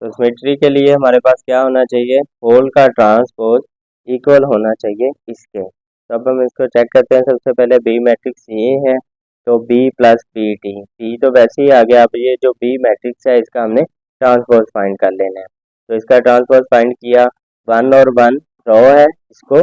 तो सिमेट्री के लिए हमारे पास क्या होना चाहिए, होल का ट्रांसपोज इक्वल होना चाहिए इसके। तो अब हम इसको चेक करते हैं। सबसे पहले बी मैट्रिक्स ये है, तो b plus B T, B तो वैसे ही आ गया, अब ये जो बी मैट्रिक्स है इसका हमने ट्रांसपोज फाइंड कर लेना है। तो इसका ट्रांसपोज फाइंड किया, 1 और 1 रो है, इसको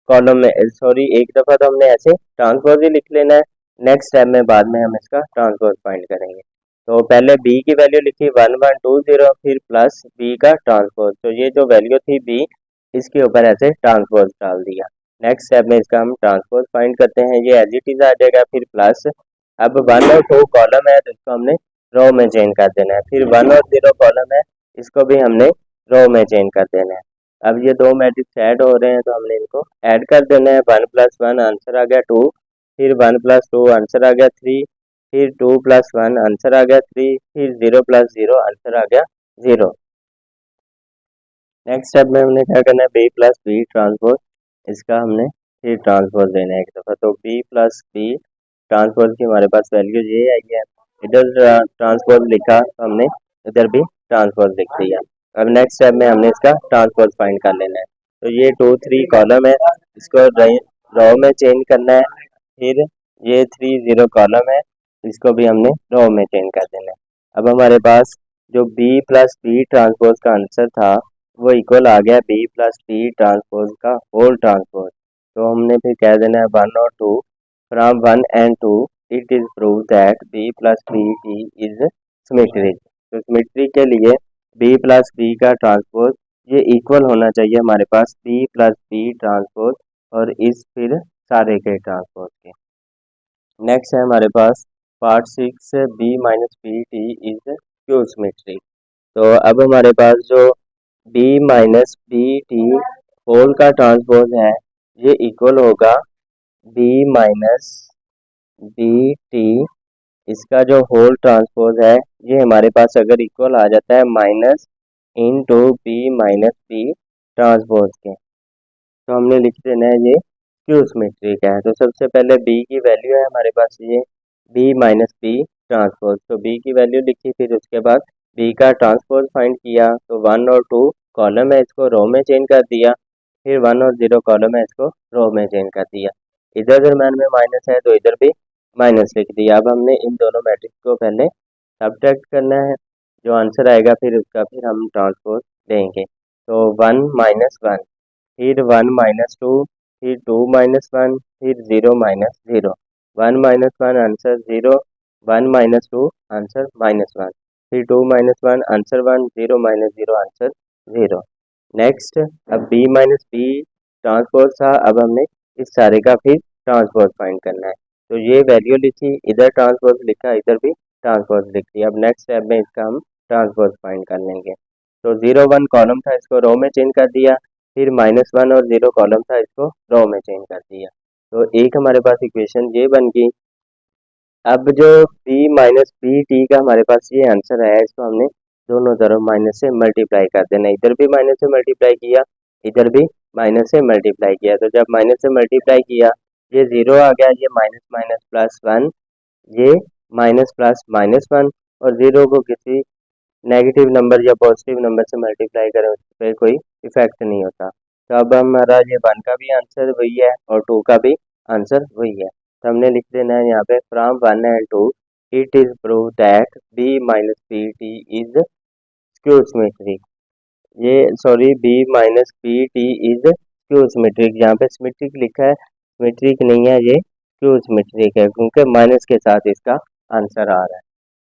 कॉलम में, सॉरी एक दफ़ा तो हमने ऐसे ट्रांसपोज ही लिख लेना है। नेक्स्ट स्टेप में बाद में हम इसका ट्रांसपोज फाइंड करेंगे। तो पहले b की वैल्यू लिखी 1 1 2 0, फिर प्लस b का ट्रांसपोज, तो ये जो वैल्यू थी b, इसके ऊपर ऐसे ट्रांसपोज डाल दिया। नेक्स्ट स्टेप में इसका हम ट्रांसपोज फाइंड करते हैं, ये एज इट इज आ जाएगा, फिर प्लस, अब 1 और 2 कॉलम है तो इसको हमने रो में चेंज कर देना है, फिर 1 और 0 कॉलम है, इसको भी हमने रो में चेंज कर देना है। अब ये दो मैट्रिक्स ऐड हो रहे हैं तो हमने इनको ऐड कर देना है, 1 प्लस 1 आंसर आ गया 2, फिर 1 प्लस 2 आंसर आ गया 3, फिर 2 प्लस 1 आंसर आ गया 3, फिर 0 प्लस 0 आंसर आ गया 0। नेक्स्ट स्टेप में हमने क्या करना है, बी प्लस बी ट्रांसपोज, इसका हमने फिर ट्रांसपोज देना है एक दफ़ा। तो बी प्लस बी ट्रांसपोज की हमारे पास वैल्यू ये आई है, इधर ट्रांसपोज लिखा तो हमने इधर भी ट्रांसपोज लिख दिया। अब नेक्स्ट स्टेप में हमने इसका ट्रांसपोज फाइंड कर लेना है। तो ये 2 3 कॉलम है, इसको रो में चेंज करना है, फिर ये 3 0 कॉलम है, इसको भी हमने रो में चेंज कर देना है। अब हमारे पास जो b प्लस बी ट्रांसपोज का आंसर था वो इक्वल आ गया b प्लस बी ट्रांसपोज का होल ट्रांसपोज। तो हमने फिर कह देना है 1 और 2 from 1 and 2 it is prove that b plus B T is symmetric. तो सिमेट्री के लिए b प्लस बी का ट्रांसपोज ये इक्वल होना चाहिए हमारे पास b प्लस बी ट्रांसपोज और इस फिर सारे के ट्रांसपोज के। नेक्स्ट है हमारे पास part 6, b minus B T is skew symmetric. तो अब हमारे पास जो b minus B T whole का ट्रांसपोज है ये इक्वल होगा b माइनस बी टी, इसका जो होल ट्रांसपोज है ये हमारे पास अगर इक्वल आ जाता है minus into b minus B transpose के, तो हमने लिख देना है ये क्यू सिमेट्रिक है। तो सबसे पहले b की वैल्यू है हमारे पास ये b माइनस बी ट्रांसपोज, तो b की वैल्यू लिखी, फिर उसके बाद बी का ट्रांसपोज फाइंड किया तो 1 और 2 कॉलम है, इसको रो में चेंज कर दिया। फिर 1 और 0 कॉलम है, इसको रो में चेंज कर दिया। इधर दरम्यान में माइनस है तो इधर भी माइनस लिख दिया। अब हमने इन दोनों मैट्रिक्स को पहले सब्ट्रैक्ट करना है, जो आंसर आएगा फिर उसका फिर हम ट्रांसपोज देंगे। तो 1 माइनस 1, फिर 1 माइनस 2, फिर 2 माइनस 1, फिर 0 minus 0। 1 minus 1 answer 0, 1 minus 2 answer minus 1, फिर 2 minus 1 answer 1, 0 minus 0 answer 0। Next अब b माइनस बी ट्रांसपोज था, अब हमने इस सारे का फिर ट्रांसपोज फाइंड करना है। तो ये वैल्यू लिखी, इधर ट्रांसपोज लिखा, इधर भी ट्रांसपोज लिख दिया। अब नेक्स्ट स्टेप में इसका हम ट्रांसपोज फाइंड कर लेंगे। तो 0 1 कॉलम था, इसको रो में चेंज कर दिया। फिर माइनस 1 और 0 कॉलम था, इसको रो में चेंज कर दिया। तो एक हमारे पास इक्वेशन ये बन गई। अब जो b माइनस बी टी का हमारे पास ये आंसर है, इसको हमने दोनों तरफ माइनस से मल्टीप्लाई कर देना। इधर भी माइनस से मल्टीप्लाई किया, इधर भी माइनस से मल्टीप्लाई किया। तो जब माइनस से मल्टीप्लाई किया, ये 0 आ गया, ये माइनस माइनस प्लस 1, ये माइनस प्लस माइनस 1, और 0 को किसी नेगेटिव नंबर या पॉजिटिव नंबर से मल्टीप्लाई करें उस पर कोई इफेक्ट नहीं होता। तो अब हमारा ये 1 का भी आंसर वही है और 2 का भी आंसर वही है। तो हमने लिख देना है यहाँ पे from 1 and 2 it is prove that b minus B T is skew symmetric. ये sorry b minus B T is skew symmetric, यहाँ पे सिमेट्रिक लिखा है, सिमेट्रिक नहीं है, ये स्क्यू सिमेट्रिक है क्योंकि माइनस के साथ इसका आंसर आ रहा है।